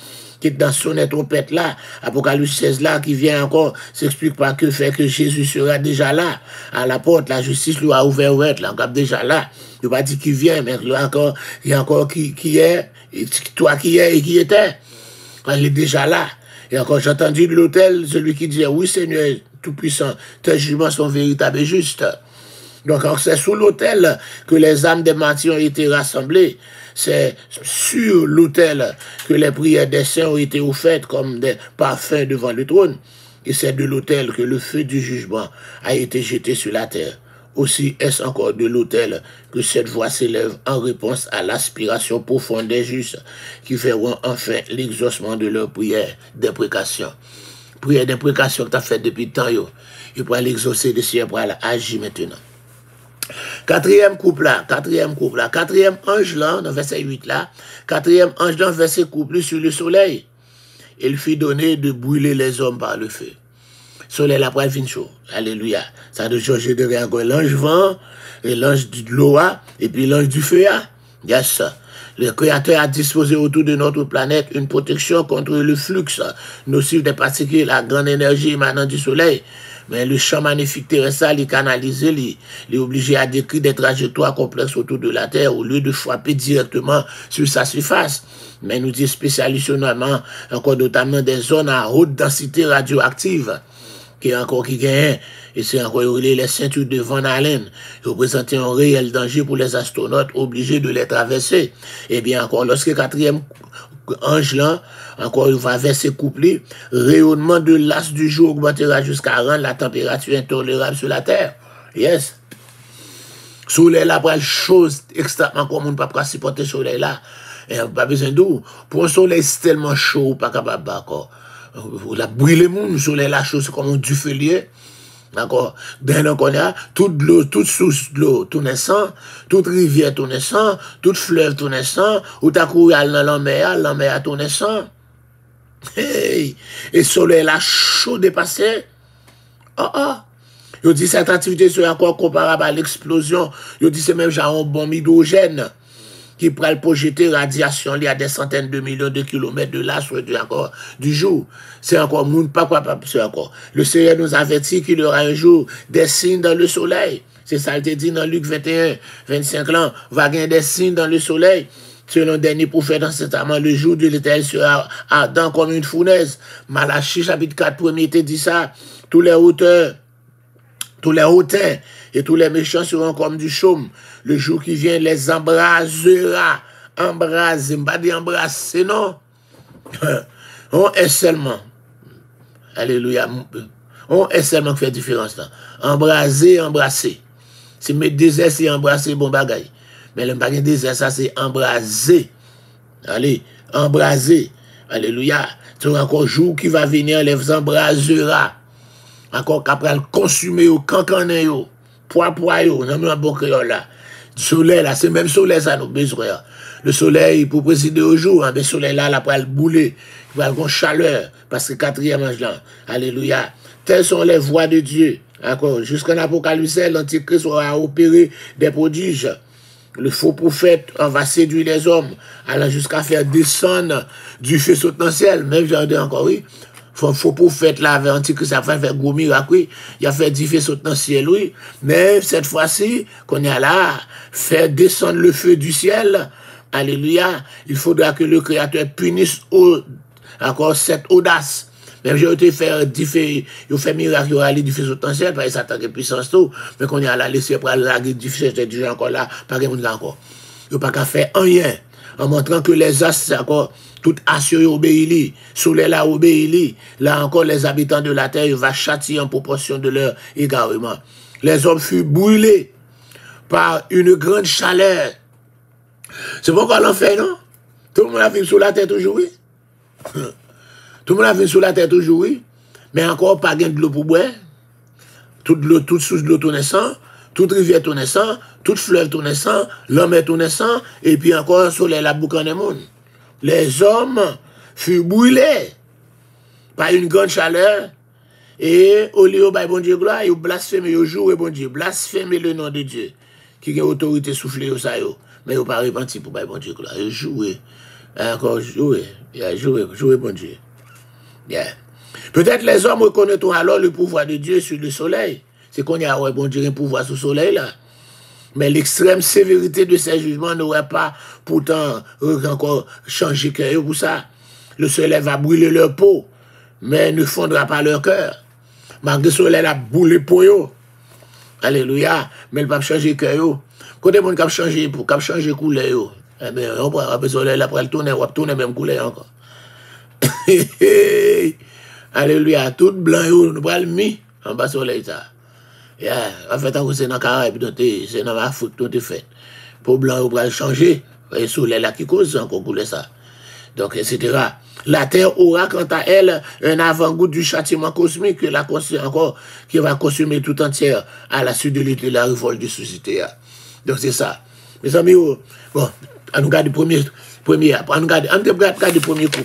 qui est dans son trompette là, Apocalypse 16 là, qui vient encore, s'explique par que fait que Jésus sera déjà là, à la porte, la justice lui a ouvert, là, encore déjà là. Il ne pas dire qui vient, mais il y a encore qui est, toi qui es et qui était. Il est déjà là. Et encore, j'ai entendu de l'autel, celui qui dit, oui Seigneur, Tout-Puissant, tes jugements sont véritables et justes. Donc, c'est sous l'autel que les âmes des martyrs ont été rassemblées. C'est sur l'autel que les prières des saints ont été offertes comme des parfums devant le trône. Et c'est de l'autel que le feu du jugement a été jeté sur la terre. Aussi est-ce encore de l'autel que cette voix s'élève en réponse à l'aspiration profonde des justes qui feront enfin l'exaucement de leurs prières d'imprécation. Prière d'imprécation que tu as fait depuis tant, il pourra l'exaucer de Seigneur pour agir maintenant. Quatrième ange là, dans verset 8 là, quatrième ange dans verset couplé sur le soleil. Il fit donner de brûler les hommes par le feu. Soleil après il fin chaud. Alléluia. Ça a de changer de rien. L'ange vent, et l'ange de l'eau, et puis l'ange du feu. Yes. Le Créateur a disposé autour de notre planète une protection contre le flux nocif des particules à grande énergie émanant du Soleil. Mais le champ magnifique terrestre, il est canalisé, il est obligé à décrire des trajectoires complexes autour de la Terre au lieu de frapper directement sur sa surface. Mais nous disons spécialistes encore notamment des zones à haute densité radioactive qui gagnent, et c'est encore les ceintures de Van Allen, représentent un réel danger pour les astronautes obligés de les traverser. Et bien encore, lorsque le quatrième ange là, encore il va verser couplé, rayonnement de l'as du jour augmentera jusqu'à rendre la température intolérable sur la Terre. Yes. Soleil là, pour une chose extrêmement commune, pas pour supporter le soleil là. Et pas besoin d'eau. Pour un soleil tellement chaud, pas capable d'accord. La brûler moun, le soleil là chaud, c'est comme un dufelier. D'accord? D'un qu'on a, toute l'eau, toute source de l'eau, tout naissant, toute rivière, tout naissant, toute fleuve, tout naissant, ou t'as couru dans la mer, tout naissant. Hey! Et soleil là chaud dépassé. Yo dit cette activité serait encore comparable à l'explosion. Yo dit c'est même genre un bombe hydrogène qui pourrait projeter radiation il y a des centaines de millions de kilomètres de l'astre du jour. C'est encore monde pas capable, c'est encore. Le Seigneur nous avertit qu'il y aura un jour des signes dans le soleil. C'est ça, il te dit dans Luc 21, 25 là, va gagner des signes dans le soleil. Selon le dernier prophète dans cet amant, le jour de l'Éternel sera ardent comme une fournaise. Malachie chapitre 4, premier te dit ça. Tous les hauteurs, tous les hautains et tous les méchants seront comme du chaume. Le jour qui vient les embrasera. Embraser, pas dire embrasser, non. On est seulement. Alléluia. On est seulement qui fait différence là. Embraser, embrasser. Si mettre désert, c'est embrasser, bon bagaille. Mais le bagage désert, ça c'est embraser. Allez, embraser. Alléluia. C'est encore jour qui va venir, les embrasera. Encore qu'après le consumer au cancané yo, poids yo, non mais un bon créole là. Le soleil là, c'est même soleil ça nous besoin. Le soleil pour présider au jour, hein, mais le soleil là, après le bouler, il va avoir une chaleur, parce que quatrième ange là, alléluia. Telles sont les voies de Dieu. Encore, jusqu'en Apocalypse, l'Antichrist aura opéré des prodiges. Le faux prophète va séduire les hommes, allant jusqu'à faire descendre du feu sautant dans le ciel. Même j'en dis encore, oui. Faux prophète là, avec Antichrist, ça fait gros miracle, oui. Il a fait 10 feux sauter dans le ciel, oui. Mais cette fois-ci, qu'on est là, faire descendre le feu du ciel, alléluia, il faudra que le Créateur punisse encore cette audace. Même j'ai été faire 10 feux, il fait miracle, il a allé 10 feux sauter dans le ciel, parce que ça a puissance tout. Mais qu'on est là, laisser pour la 10 feux, c'est déjà encore là, pas de monde encore. Il n'y a pas qu'à faire rien, en montrant que les astres, c'est encore tout assuré obéi, soleil là obéi, là encore les habitants de la terre vont châtier en proportion de leur égarement. Les hommes furent brûlés par une grande chaleur. C'est pourquoi l'enfer, non? Tout le monde a vu sous la terre toujours, oui. Tout le monde a vu sous la terre toujours, oui. Mais encore pas gain de l'eau pour boire. Toute source de l'eau tout naissant, toute rivière tout naissant, toute fleuve tout naissant, l'homme est tout naissant, et puis encore le soleil la boucan des mondes. Les hommes furent brûlés par une grande chaleur et au lieu de bon Dieu gloire, ils blasphément, ils jouent bon Dieu, blasphément le nom de Dieu qui a autorité soufflée au ça, mais ils n'ont pas repenti pour bon Dieu gloire. Ils jouent, encore jouer bon Dieu. Yeah. Peut-être les hommes reconnaîtront alors le pouvoir de Dieu sur le soleil. C'est qu'on y a bon Dieu un pouvoir sur le soleil là. Mais l'extrême sévérité de ces jugements n'aurait pas pourtant encore changé cœur pour ça. Le soleil va brûler leur peau, mais ne fondra pas leur cœur. Malgré le soleil a brûlé pour eux. Alléluia. Mais il ne va pas changer cœur. Quand les gens qui changé pour changer couleur, eh bien, on va le soleil après le tourner, on va tourner même couleur encore. Alléluia. Tout blanc, nous va le mis en bas soleil ça. Yeah. En fait, c'est dans le Caraïbe, c'est dans l'Afrique, tout est fait. Pour blanc, on va changer. Et le soleil là qui cause encore couler ça. Donc, etc. La terre aura, quant à elle, un avant-goût du châtiment cosmique qui va consumer tout entière à la suite de la révolte du société. Donc, c'est ça. Mes amis, bon, on regarde le premier couple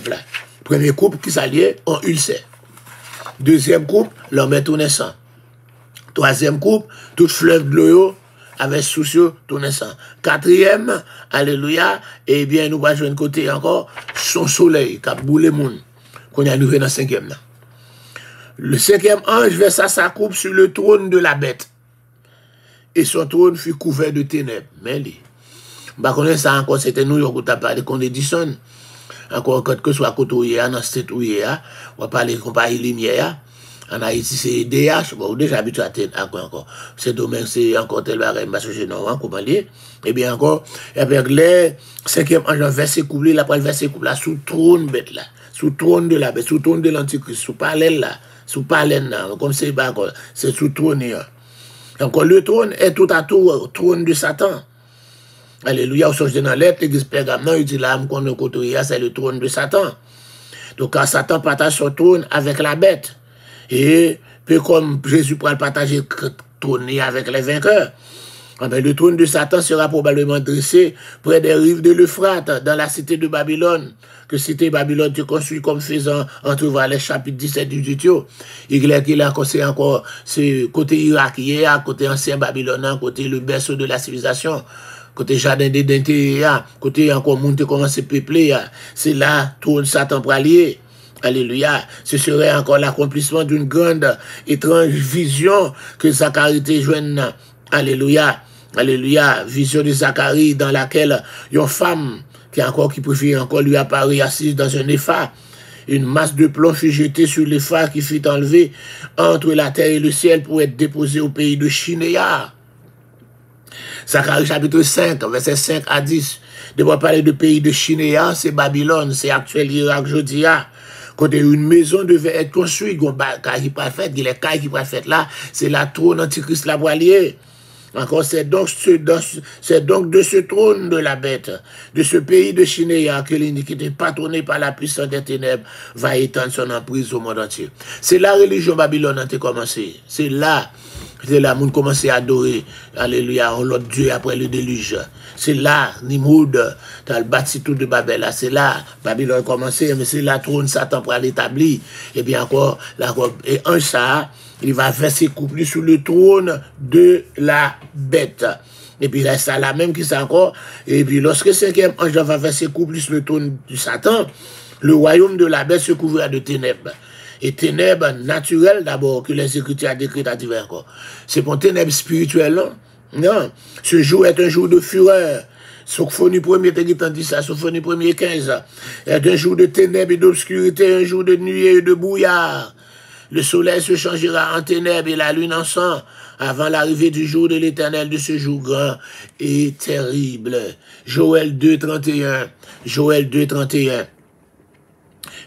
là. Premier couple qui s'allie en ulcère. Deuxième couple, l'homme est tout naissant. Troisième couple, toute fleuve de l'eau, avec soucieux, tout naissant. Quatrième, alléluia, eh bien, nous allons jouer un côté encore, son soleil, qui a boulé le monde, qu'on est arrivé dans le cinquième. Là. Le cinquième ange versa sa coupe sur le trône de la bête. Et son trône fut couvert de ténèbres. Mais lui, bah, connaît ça encore, c'était New York où tu as parlé qu'on Edison. Encore, quand que soit côté où il y a, dans cette où il y a, on va parler compagnie lumière. En Haïti, c'est DH, bon, déjà habitué à quoi encore. Ce domaine, c'est encore tel barème, parce que je n'en vois, comment dire. Et bien encore, avec les cinquième ange, verset couplé, là, pour le verset couplé, là, sous trône bête, là. Sous trône de la bête, sous trône de l'antichrist, sous parallèle, là. Sous parallèle, là. Comme c'est, bah, c'est sous trône, là. Encore, le trône est tout à tout, trône de Satan. Alléluia, au sens de dans l'être, l'église Pergamon, il dit là, qu'on est côté, c'est le trône de Satan. Donc, quand Satan partage son trône avec la bête, et peu comme Jésus pourra partager trône avec les vainqueurs, le trône de Satan sera probablement dressé près des rives de l'Euphrate, dans la cité de Babylone, que cité Babylone est construite comme faisant entre les chapitres 17 du 18. Il est encore, c'est côté irakien, côté ancien Babylone, côté le berceau de la civilisation, côté jardin d'Éden, côté encore monde qui commence à peupler, c'est là trône Satan pour allier. Alléluia. Ce serait encore l'accomplissement d'une grande, étrange vision que Zacharie te joigne. Alléluia. Alléluia. Vision de Zacharie dans laquelle une femme qui préfère encore lui apparaître assise dans un épha. Une masse de plomb fut jetée sur l'épha qui fut enlevée entre la terre et le ciel pour être déposée au pays de Shinéa. Zacharie chapitre 5, verset 5 à 10. De parler de pays de Shinéa, c'est Babylone, c'est actuel Irak, Jodia. Quand une maison devait être construite, il y a les cailles qui peuvent être là, c'est la trône antichrist la voilier. Encore, c'est donc de ce trône de la bête, de ce pays de Shinéa, que l'iniquité patronnée par la puissance des ténèbres va étendre son emprise au monde entier. C'est la religion Babylone a commencé. C'est là on commence à adorer, alléluia, l'autre Dieu après le déluge. C'est là, Nimrod, dans le bâti tout de Babel, c'est là, Babylone a commencé, mais c'est là, trône Satan pour l'établir. Et bien encore, et un ça, il va verser couplé sur le trône de la bête. Et puis là, c'est la même qui c'est encore. Et puis lorsque le cinquième ange va verser couplé sur le trône de Satan, le royaume de la bête se couvrira de ténèbres. Et ténèbres naturelles d'abord, que les Écritures ont décrit à divers corps. C'est pour ténèbres spirituelles, non. Ce jour est un jour de fureur. Sophonie 1er, t'as dit ça, Sophonie 1er 15. Est un jour de ténèbres et d'obscurité, un jour de nuit et de brouillard. Le soleil se changera en ténèbres et la lune en sang, avant l'arrivée du jour de l'Éternel, de ce jour grand et terrible. Joël 2, 31. Joël 2, 31.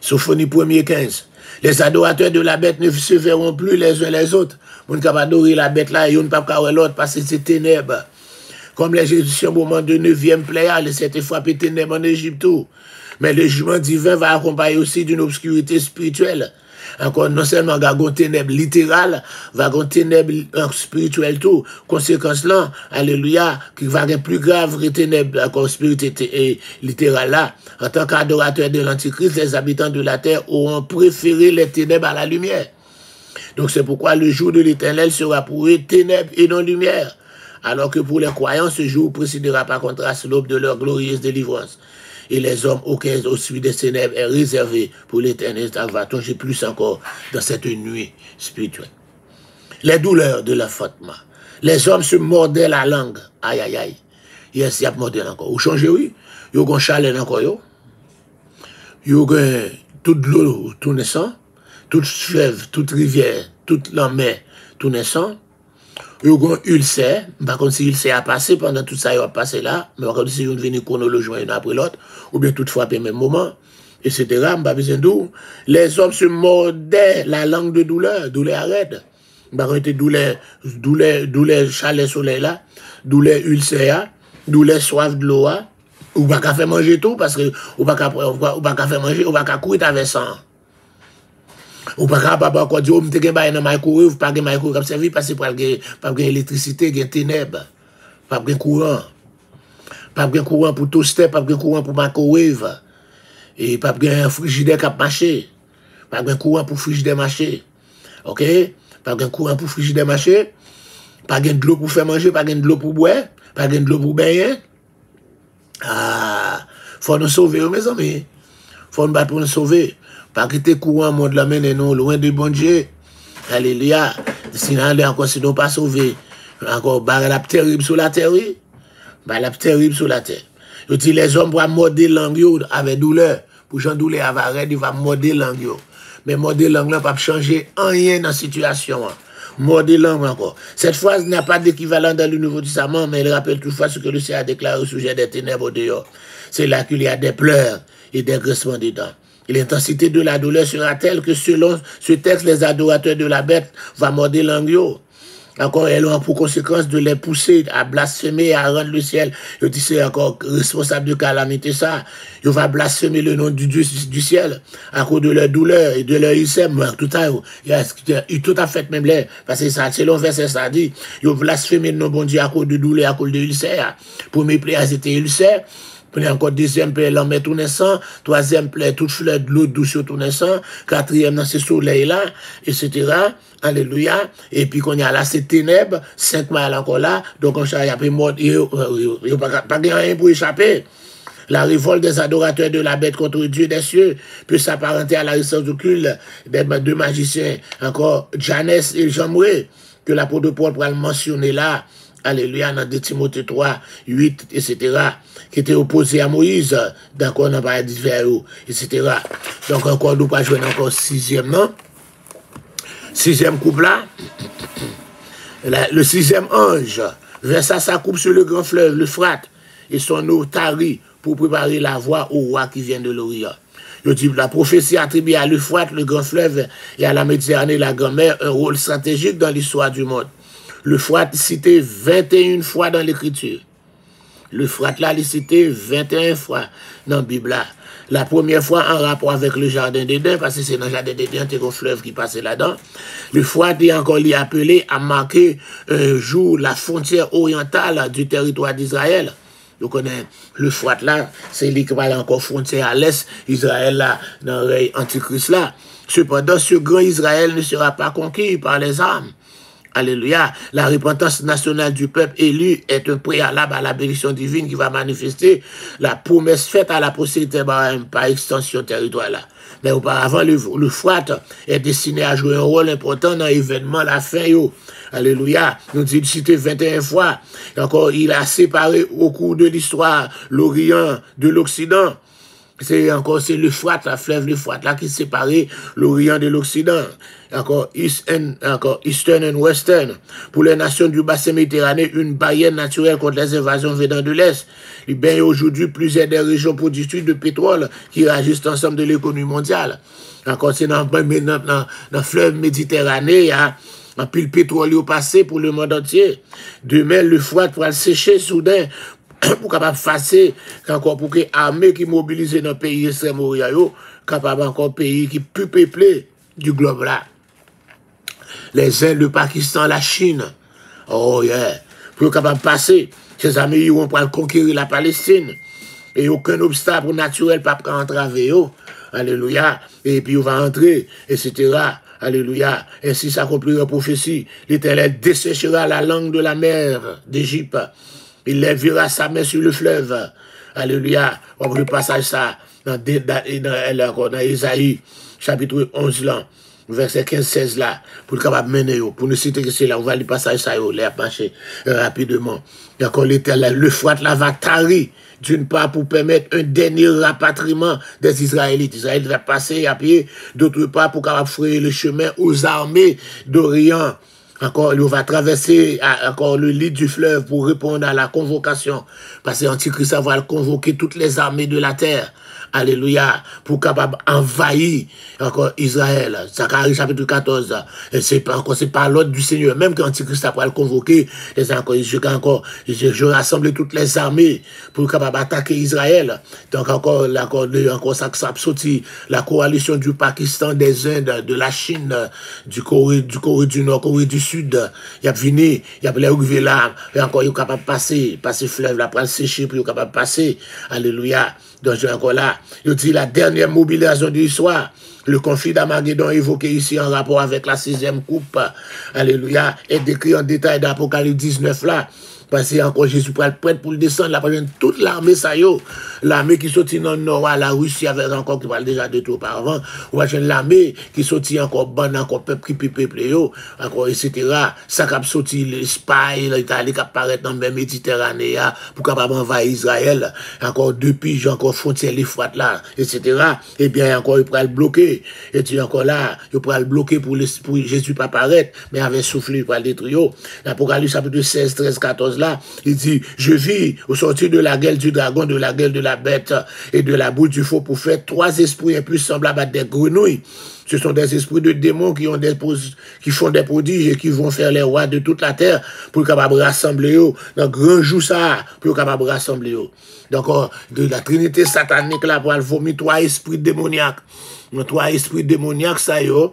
Sophonie 1er 15. Les adorateurs de la bête ne se verront plus les uns les autres. On ne peut pas adorer la bête là et on ne peut pas l'autre parce que c'est ténèbres. Comme les Égyptiens au moment de 9e plaie, les s'étaient frappés ténèbres en Égypte. Mais le jugement divin va accompagner aussi d'une obscurité spirituelle. Encore non seulement une ténèbres littérales, va une ténèbres spirituelles tout. Conséquence là, alléluia, qui va être plus grave que ténèbres encore spirituelle littérale là. En tant qu'adorateurs de l'Antichrist, les habitants de la terre auront préféré les ténèbres à la lumière. Donc c'est pourquoi le jour de l'Éternel sera pour eux ténèbres et non lumière. Alors que pour les croyants, ce jour précédera par contraste l'aube de leur glorieuse délivrance. Et les hommes auxquels au suite des ténèbres est réservé pour l'éternel, ça va plonger plus encore dans cette nuit spirituelle. Les douleurs de l'enfantement. Les hommes se mordaient la langue. Aïe, aïe, aïe. Yes, il y a mordé encore. Ou changer, oui. Il y a un chalet encore, yo. Il y a toute l'eau, tout naissant. Toute fleuve, toute rivière, toute la mer, tout naissant. Il y a un ulcère. Par contre, si l'ulcère a passé pendant tout ça, il va passer là. Mais par contre, si on vient chronologiquement une après l'autre, ou bien tout frappé au même moment, etc. Les hommes se mordaient la langue de douleur, douleur arrête. Par contre, douleur chalet soleil là, douleur ulcère, douleur soif de l'eau, ou pas qu'à faire manger tout, parce que ou pas qu'à faire manger, ou pas qu'à courir avec sang. Ou pas capable encore dire, m'te gen bay nan may courir, ou pas gen may courir comme servi parce que pas gen électricité, gen ténèbres, pas gen courant. Pas gen courant pour toaster, pas gen courant pour microwave. Et pas gen frigidaire qui marcher. Pas gen courant pour frigidaire marcher. OK? Pas gen courant pour frigidaire marcher. Pas de l'eau pour faire manger, pas de l'eau pour boire, pas de l'eau pour baigner. Ah, faut nous sauver, mes amis. Faut nous battre pour nous sauver. Pas quitter courant, monde la mène nous loin de bon Dieu. Alléluia. Sinon, encore, si nous pas sauver. Encore, la terrible sur la terre, oui. La terrible sur la terre. Je dis, les hommes vont morder langue avec douleur. Pour Jean douleur avec il va morder langue. Mais morder langue là, pas changer rien dans la situation. Morder langue encore. Cette phrase n'a pas d'équivalent dans le Nouveau Testament, mais elle rappelle toutefois ce que le Seigneur a déclaré au sujet des ténèbres au dehors. C'est là qu'il y a des pleurs et des grincements des dents. Et l'intensité de la douleur sera telle que selon ce texte, les adorateurs de la bête vont morder langue. Encore, elles ont pour conséquence de les pousser à blasphémer, à rendre le ciel. Je dis, c'est encore responsable de calamité, ça. Il va blasphémer le nom du Dieu du ciel, à cause de leur douleur et de leur ulcère. Tout à fait même là, parce que ça, selon verset, ça dit, ils blasphémer le nom bon Dieu à cause de douleur, à cause de ulcère. Premier plaie, c'était ulcère. Puis encore deuxième plaie, l'homme est tout naissant. Troisième plaie, toute fleur de l'eau douce sur tout naissant. Quatrième, dans ce soleil-là, etc. Alléluia. Et puis, qu'on y a là, c'est ténèbres. 5 miles encore là. Donc, on a pris mort. Il n'y a pas rien pour échapper. La révolte des adorateurs de la bête contre Dieu des cieux peut s'apparenter à la résistance du culte des deux magiciens. Encore, Janès et Jamoué, que l'apôtre Paul pourra le mentionner là. Alléluia, dans 2 Timothée 3, 8, etc., qui était opposé à Moïse, d'accord, dans pas divers, etc. Donc, encore, nous pas jouer encore 6e, non? 6e couple là, le 6e ange versa sa coupe sur le grand fleuve, l'Euphrate, et son eau tarit pour préparer la voie au roi qui vient de l'Orient. Je dis, la prophétie attribue à l'Euphrate, le grand fleuve, et à la Méditerranée, la grand-mère, un rôle stratégique dans l'histoire du monde. L'Euphrate cité 21 fois dans l'Écriture. L'Euphrate là, il est cité 21 fois dans la Bible là. La première fois en rapport avec le jardin d'Éden, parce que c'est dans le jardin d'Éden, il y a un fleuve qui passait là-dedans. L'Euphrate est encore appelé à marquer un jour la frontière orientale du territoire d'Israël. Vous connaissez l'Euphrate là, c'est l'équivalent encore frontière à l'est, Israël là, dans l'Antichrist là. Cependant, ce grand Israël ne sera pas conquis par les armes. Alléluia. La repentance nationale du peuple élu est un préalable à la bénédiction divine qui va manifester la promesse faite à la postérité par extension territoire là. Mais auparavant, l'Euphrate est destiné à jouer un rôle important dans l'événement, la fin. Alléluia. Nous dit cité 21 fois. Et encore, il a séparé au cours de l'histoire l'Orient de l'Occident. C'est l'Euphrate, la fleuve l'Euphrate là qui séparait l'Orient de l'Occident. Encore Eastern and Western. Pour les nations du bassin méditerranéen, une barrière naturelle contre les invasions venant de l'Est. Il y a aujourd'hui plusieurs des régions productrices de pétrole qui réagissent ensemble de l'économie mondiale. Encore c'est dans le fleuve Méditerranée, il y a un pile pétrole au passé pour le monde entier. Demain, l'Euphrate pourra sécher soudain pour capable passer encore pour que l'armée qui mobilise dans le pays extrême-orient capable encore pays qui plus peuplé du globe là. Les Indes, le Pakistan, la Chine. Oh yeah. Pour capable passer, ces amis ils vont pour conquérir la Palestine. Et aucun obstacle naturel pas entraver. Alléluia. Et puis on va entrer, etc. Alléluia. Ainsi s'accomplira la prophétie. L'Éternel desséchera la langue de la mer d'Égypte. Il lèvera sa main sur le fleuve. Alléluia. On va le passage ça dans Isaïe, chapitre 11 là, verset 15-16 là, pour le capable mener, pour nous citer que c'est là, on va le passage ça, l'air marcher rapidement. Et encore l'Euphrate là va tarir, d'une part pour permettre un dernier rapatriement des Israélites. Israël va passer à pied, d'autre part pour capable frayer le chemin aux armées d'Orient. Encore, il va traverser encore le lit du fleuve pour répondre à la convocation. Parce que l'Antichrist va convoquer toutes les armées de la terre. Alléluia. Pour capable envahir encore Israël. Zacharie chapitre 14. Et c'est pas l'ordre du Seigneur. Même quand l'Antichrist va le convoquer, je rassemble toutes les armées pour capable attaquer Israël. Donc encore ça sorti la coalition du Pakistan, des Indes, de la Chine, du Corée du Nord, Corée du Sud. sud, il a venu, il a arrivé là, et encore, il est capable de passer fleuve là, pour le sécher, puis il est capable de passer. Alléluia. Donc, encore là, il dit la dernière mobilisation de l'histoire. Le conflit d'Armageddon évoqué ici en rapport avec la 6e coupe, alléluia, est décrit en détail dans l'Apocalypse 19 là. Parce que encore Jésus pour être prêt pour le descendre, là, toute l'armée, ça y est, l'armée qui sortit dans le nord, la Russie avait encore, qui parle déjà de tout auparavant, ou l'armée qui sortit encore, bonne, encore peuple qui peuple, encore, etc. Ça qui a sorti l'Espagne, l'Italie qui apparaît dans la Méditerranée, pour capable envahir Israël, encore depuis, j'ai encore frontière l'Euphrate là, etc. Et bien, encore, il pourra le bloquer. Et tu encore là, il pourra le bloquer pour Jésus pas apparaître, mais avec soufflé, il pourra le détruire. L'Apocalypse chapitre 16, 13, 14, là, il dit, je vis au sortir de la gueule du dragon, de la gueule de la bête et de la boule du faux prophète, 3 esprits un peu semblables à des grenouilles. Ce sont des esprits de démons qui font des prodiges et qui vont faire les rois de toute la terre pour capable rassembler eux. Donc, grand jour ça, pour capable rassembler eux. Donc, de la trinité satanique là, pour vomir 3 esprits démoniaques. 3 esprits démoniaques, ça y est,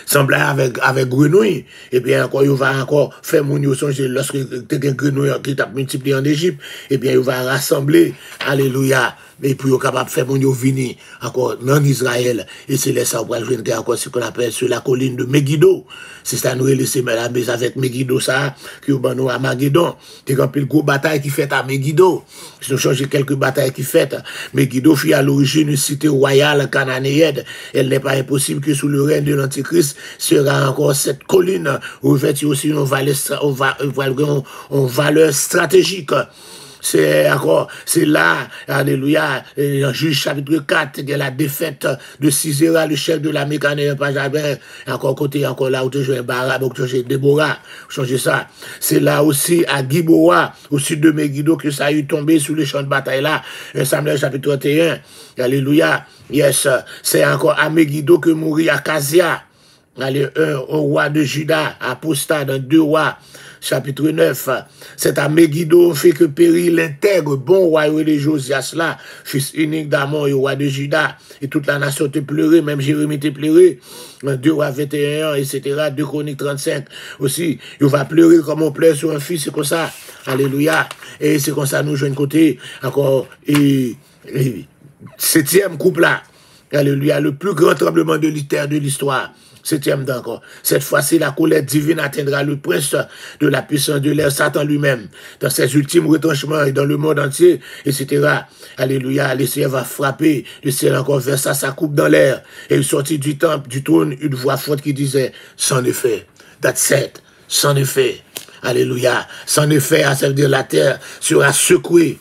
semblait avec grenouille. Et bien encore, il va encore faire mon songe lorsque tu as grenouille qui t'a multiplié en Égypte, et bien il va rassembler, alléluia, et puis il est capable de faire mon venir encore dans Israël. Et c'est là ça, on va jouer encore ce qu'on appelle sur la colline de Megiddo. C'est ça, nous laisser la maison avec Megiddo, ça, qui est au Armageddon. C'est quand il y a une grosse bataille qui fait à Megiddo. Si nous changeons quelques batailles qui fait, Megiddo fut à l'origine une cité royale cananéenne. Elle n'est pas impossible que sous le règne de l'Antichrist sera encore cette colline revêtue aussi une valeur stratégique. C'est encore, c'est là, alléluia, en Juge chapitre 4, il y a la défaite de Sisera, le chef de l'armée cananéenne, pas jamais, encore côté, encore là, où tu joues Barak, où tu joues Déborah, changer ça. C'est là aussi, à Giboa, au sud de Megiddo, que ça a eu tombé sur le champ de bataille là, Samuel chapitre 31, alléluia, yes, c'est encore à Megiddo que mourit Acasia, allez, au roi de Juda, apostat dans 2 rois, chapitre 9, c'est à Megiddo fait que périt l'intègre bon roi de Josias là, fils unique d'Amon et roi de Juda, et toute la nation te pleurait, même Jérémie te pleurait, 2 rois 21, etc., 2 Chroniques 35, aussi, il va pleurer comme on pleure sur un fils, c'est comme ça, alléluia, et c'est comme ça, nous jouons côté, encore, et 7e couple là, alléluia, le plus grand tremblement de l'histoire, 7e d'encore. Cette fois-ci, la colère divine atteindra le prince de la puissance de l'air, Satan lui-même, dans ses ultimes retranchements et dans le monde entier, etc. Alléluia, le ciel va frapper, le ciel encore versa sa coupe dans l'air, et il sortit du temple, du trône, une voix forte qui disait, sans effet, that's it, sans effet, alléluia, sans effet, ça veut dire la terre sera secouée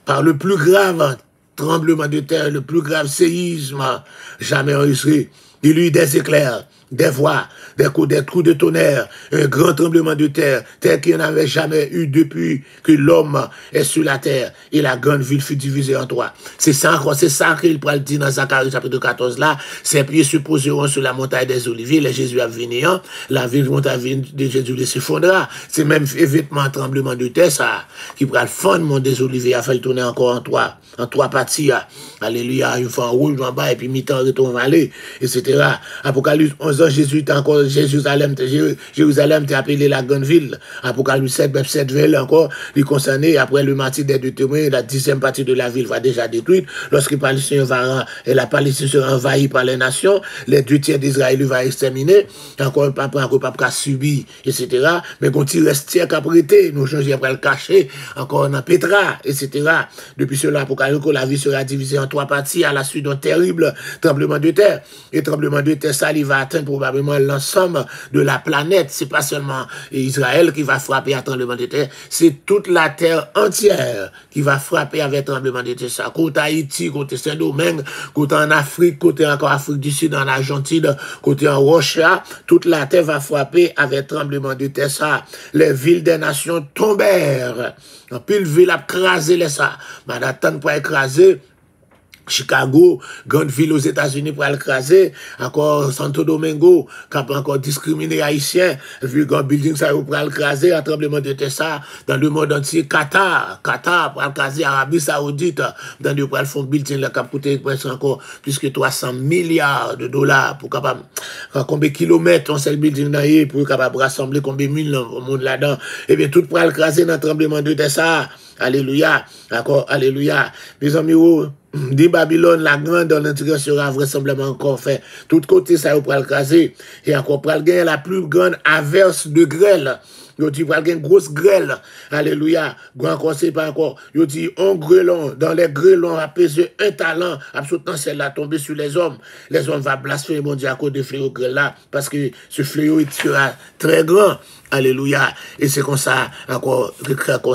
par le plus grave tremblement de terre, le plus grave séisme jamais enregistré. Il y eut des éclairs, des voix, des coups de tonnerre, un grand tremblement de terre, tel qu'il n'y en avait jamais eu depuis que l'homme est sur la terre, et la grande ville fut divisée en 3. C'est ça qu'il pourrait dire dans Zacharie chapitre 14 là, ses pieds se poseront sur la montagne des Oliviers, les Jésus à venir, la ville montagne de Jésus s'effondrera. C'est même évidemment un tremblement de terre, ça, qui pourrait le fondement des Oliviers, a fait le tourner encore en 3 parties, alléluia, une fois en rouge, en bas, et puis mi-temps, retour vallée, etc. Apocalypse 11 ans, Jésus est encore, Jérusalem t'est appelé la grande ville. Apocalypse 7, même 7 villes encore, il concerné, après le martyre des 2 témoins, la 10e partie de la ville va déjà détruite. Lorsque la Palestine sera envahie par les nations, les 2 tiers d'Israël va exterminer, encore un papa subi, etc. Mais quand il reste tiers qu'à prêter, nous changeons après le cacher, encore dans Pétra, etc. Depuis cela, Apocalypse, la vie sera divisée en 3 parties à la suite d'un terrible tremblement de terre. Et tremblement de terre, ça, il va atteindre probablement l'ensemble de la planète. C'est pas seulement Israël qui va frapper à tremblement de terre, c'est toute la terre entière qui va frapper avec tremblement de terre. Ça, côté Haïti, côté Saint-Domingue, côté en Afrique, côté encore Afrique du Sud, en Argentine, côté en Russia, toute la terre va frapper avec tremblement de terre. Ça, les villes des nations tombèrent. En pile ville a crasé les ça. Manhattan pour écraser. Chicago, grande ville aux États-Unis pour l'écraser, encore Santo Domingo, qui a encore discriminé Haïtiens, vu grand building ça pour l'écraser, un tremblement de terre ça, dans le monde entier, Qatar pour l'écraser, Arabie Saoudite, dans le fond building là, qui a coûté presque encore plus que 300 milliards de dollars pour capable, combien de kilomètres on seul building là, pour capable rassembler combien de mille au monde là-dedans, et bien tout pour l'écraser dans le tremblement de terre ça, alléluia, d'accord, alléluia, mes amis, dit Babylone, la grande dans l'intérieur sera vraisemblablement encore fait. Tout côté, ça va le caser. Et encore, pour gagner la plus grande averse de grêle. Yo dit, pour gagner une grosse grêle. Alléluia. Grand conseil, pas encore. Yo dit, un grêlon, dans les grêlons, a pesé un talent, absolument, celle-là, tombé sur les hommes. Les hommes vont blasphémer, mon Dieu, à cause de fléau grêle là, parce que ce fléau, il sera très grand. Alléluia. Et c'est comme ça, encore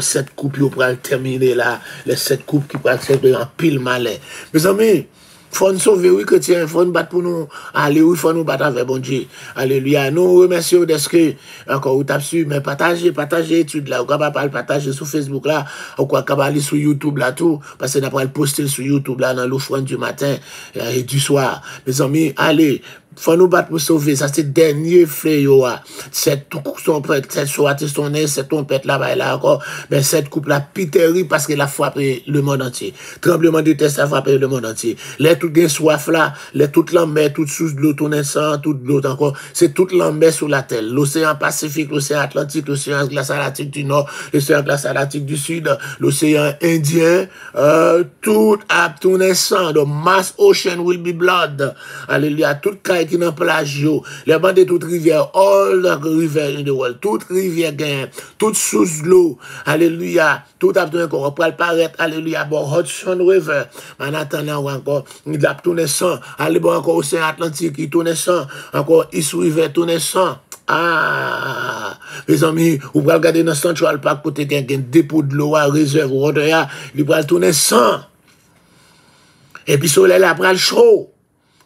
7 coupes, pour terminer là, les 7 coupes qui pourraient servir en pile malais. Mes amis, faut nous sauver, oui, chrétiens, faut nous battre pour nous aller, oui, faut nous battre avec bon Dieu. Alléluia. Nous remercions de ce que, encore, vous tapez sur, mais partagez l'étude là, ou capable de partager sur Facebook là, ou quoi, capable aller sur YouTube là, tout, parce que d'après le poster sur YouTube là, dans l'offrande du matin et du soir. Mes amis, allez, faut nous battre pour sauver, ça c'est le dernier fléau. Cette trompette, cette soirée, cette trompette là-bas, là encore, mais cette coupe là, piteri parce qu'elle a frappé le monde entier. Tremblement de terre, ça a frappé le monde entier. Les toutes les soif là, les toutes l'embêt, toutes sous de l'eau, tout naissant, toute l'autre encore, c'est toute l'embêt sur la terre. L'océan Pacifique, l'océan Atlantique, l'océan glace atlantique du Nord, l'océan glace atlantique du Sud, l'océan Indien, tout a tout naissant. The mass ocean will be blood. Alléluia. Toute caille qui dans plage, les bandes de toute rivière, all the river in the world, toute rivière gagne, toute sous l'eau, alléluia, tout a tout encore, pour le paraître, alléluia, bon, Hudson River, en attendant encore, il a tourné sang, allez bon encore océan Atlantique, il tourne sang, encore East River tourne sang. Ah, mes amis, vous pouvez regarder dans Central Park, côté qu'il y a un dépôt de l'eau à réserve, il va tourner sang. Et puis, soleil là, après le chaud,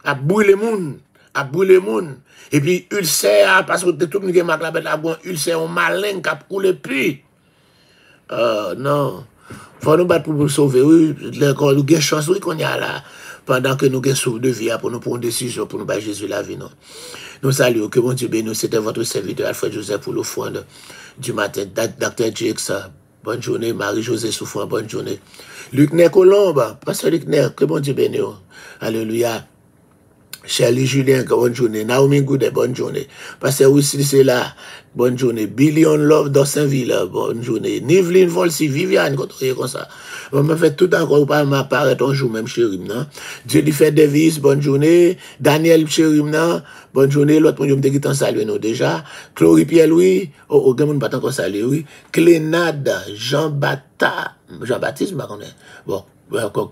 à brûler le monde. À brûler le monde. Et puis, ulcère, parce que tout le monde qui m'a la bête là, ulcère, on malin, qui a coulé puis. Non. Faut nous battre pour nous sauver, oui. Nous avons chance, oui, qu'on y a là. Pendant que nous avons sauvé de vie, pour nous prendre une décision, pour nous battre Jésus la vie, non. Nous saluons, que bon Dieu bénisse, c'était votre serviteur Alfred Joseph pour l'offrande du matin. Dr. Jakes, bonne journée. Marie-Josée Souffrant, bonne journée. Luc Ner Colombe, pasteur Luc Ner, que bon Dieu bénisse. Alléluia. Shirley Julien, bonne journée. Naomi Goudet, bonne journée. Pasteur Wissi, c'est là, bonne journée. Billion Love d'Orsainville, bonne journée. Niveline Volsi, Viviane, quand on est comme ça. On m'a fait tout encore, pas m'apparaître un jour même, chérie, non? Jennifer Davis, bonne journée. Daniel, chérie, non? Bonne journée. L'autre, je me dis que salué, nous, déjà. Chloé Pierre-Louis, oh, gamin, pas encore salué, oui. Clénade, Jean-Baptiste, ma connaît. Bon.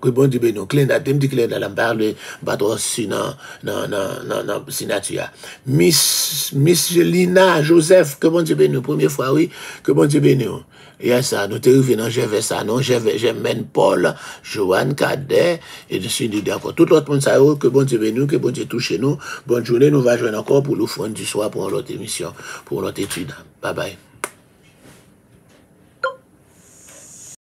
Que bon Dieu bénisse, Clénade, me dit Clénade, elle me parle, bateau aussi, non, signature. Miss Lina Joseph, que bon Dieu bénisse, première fois, oui, que bon Dieu bénisse. Et ça, nous te revenons dans j'avais ça, non, j'aime Paul, Joanne Cadet, et je suis d'accord. Tout l'autre monde, ça, que bon Dieu bénisse, que bon Dieu touche nous. Bonne journée, nous va jouer encore pour l'offrande du soir, pour notre émission, pour notre étude. Bye bye.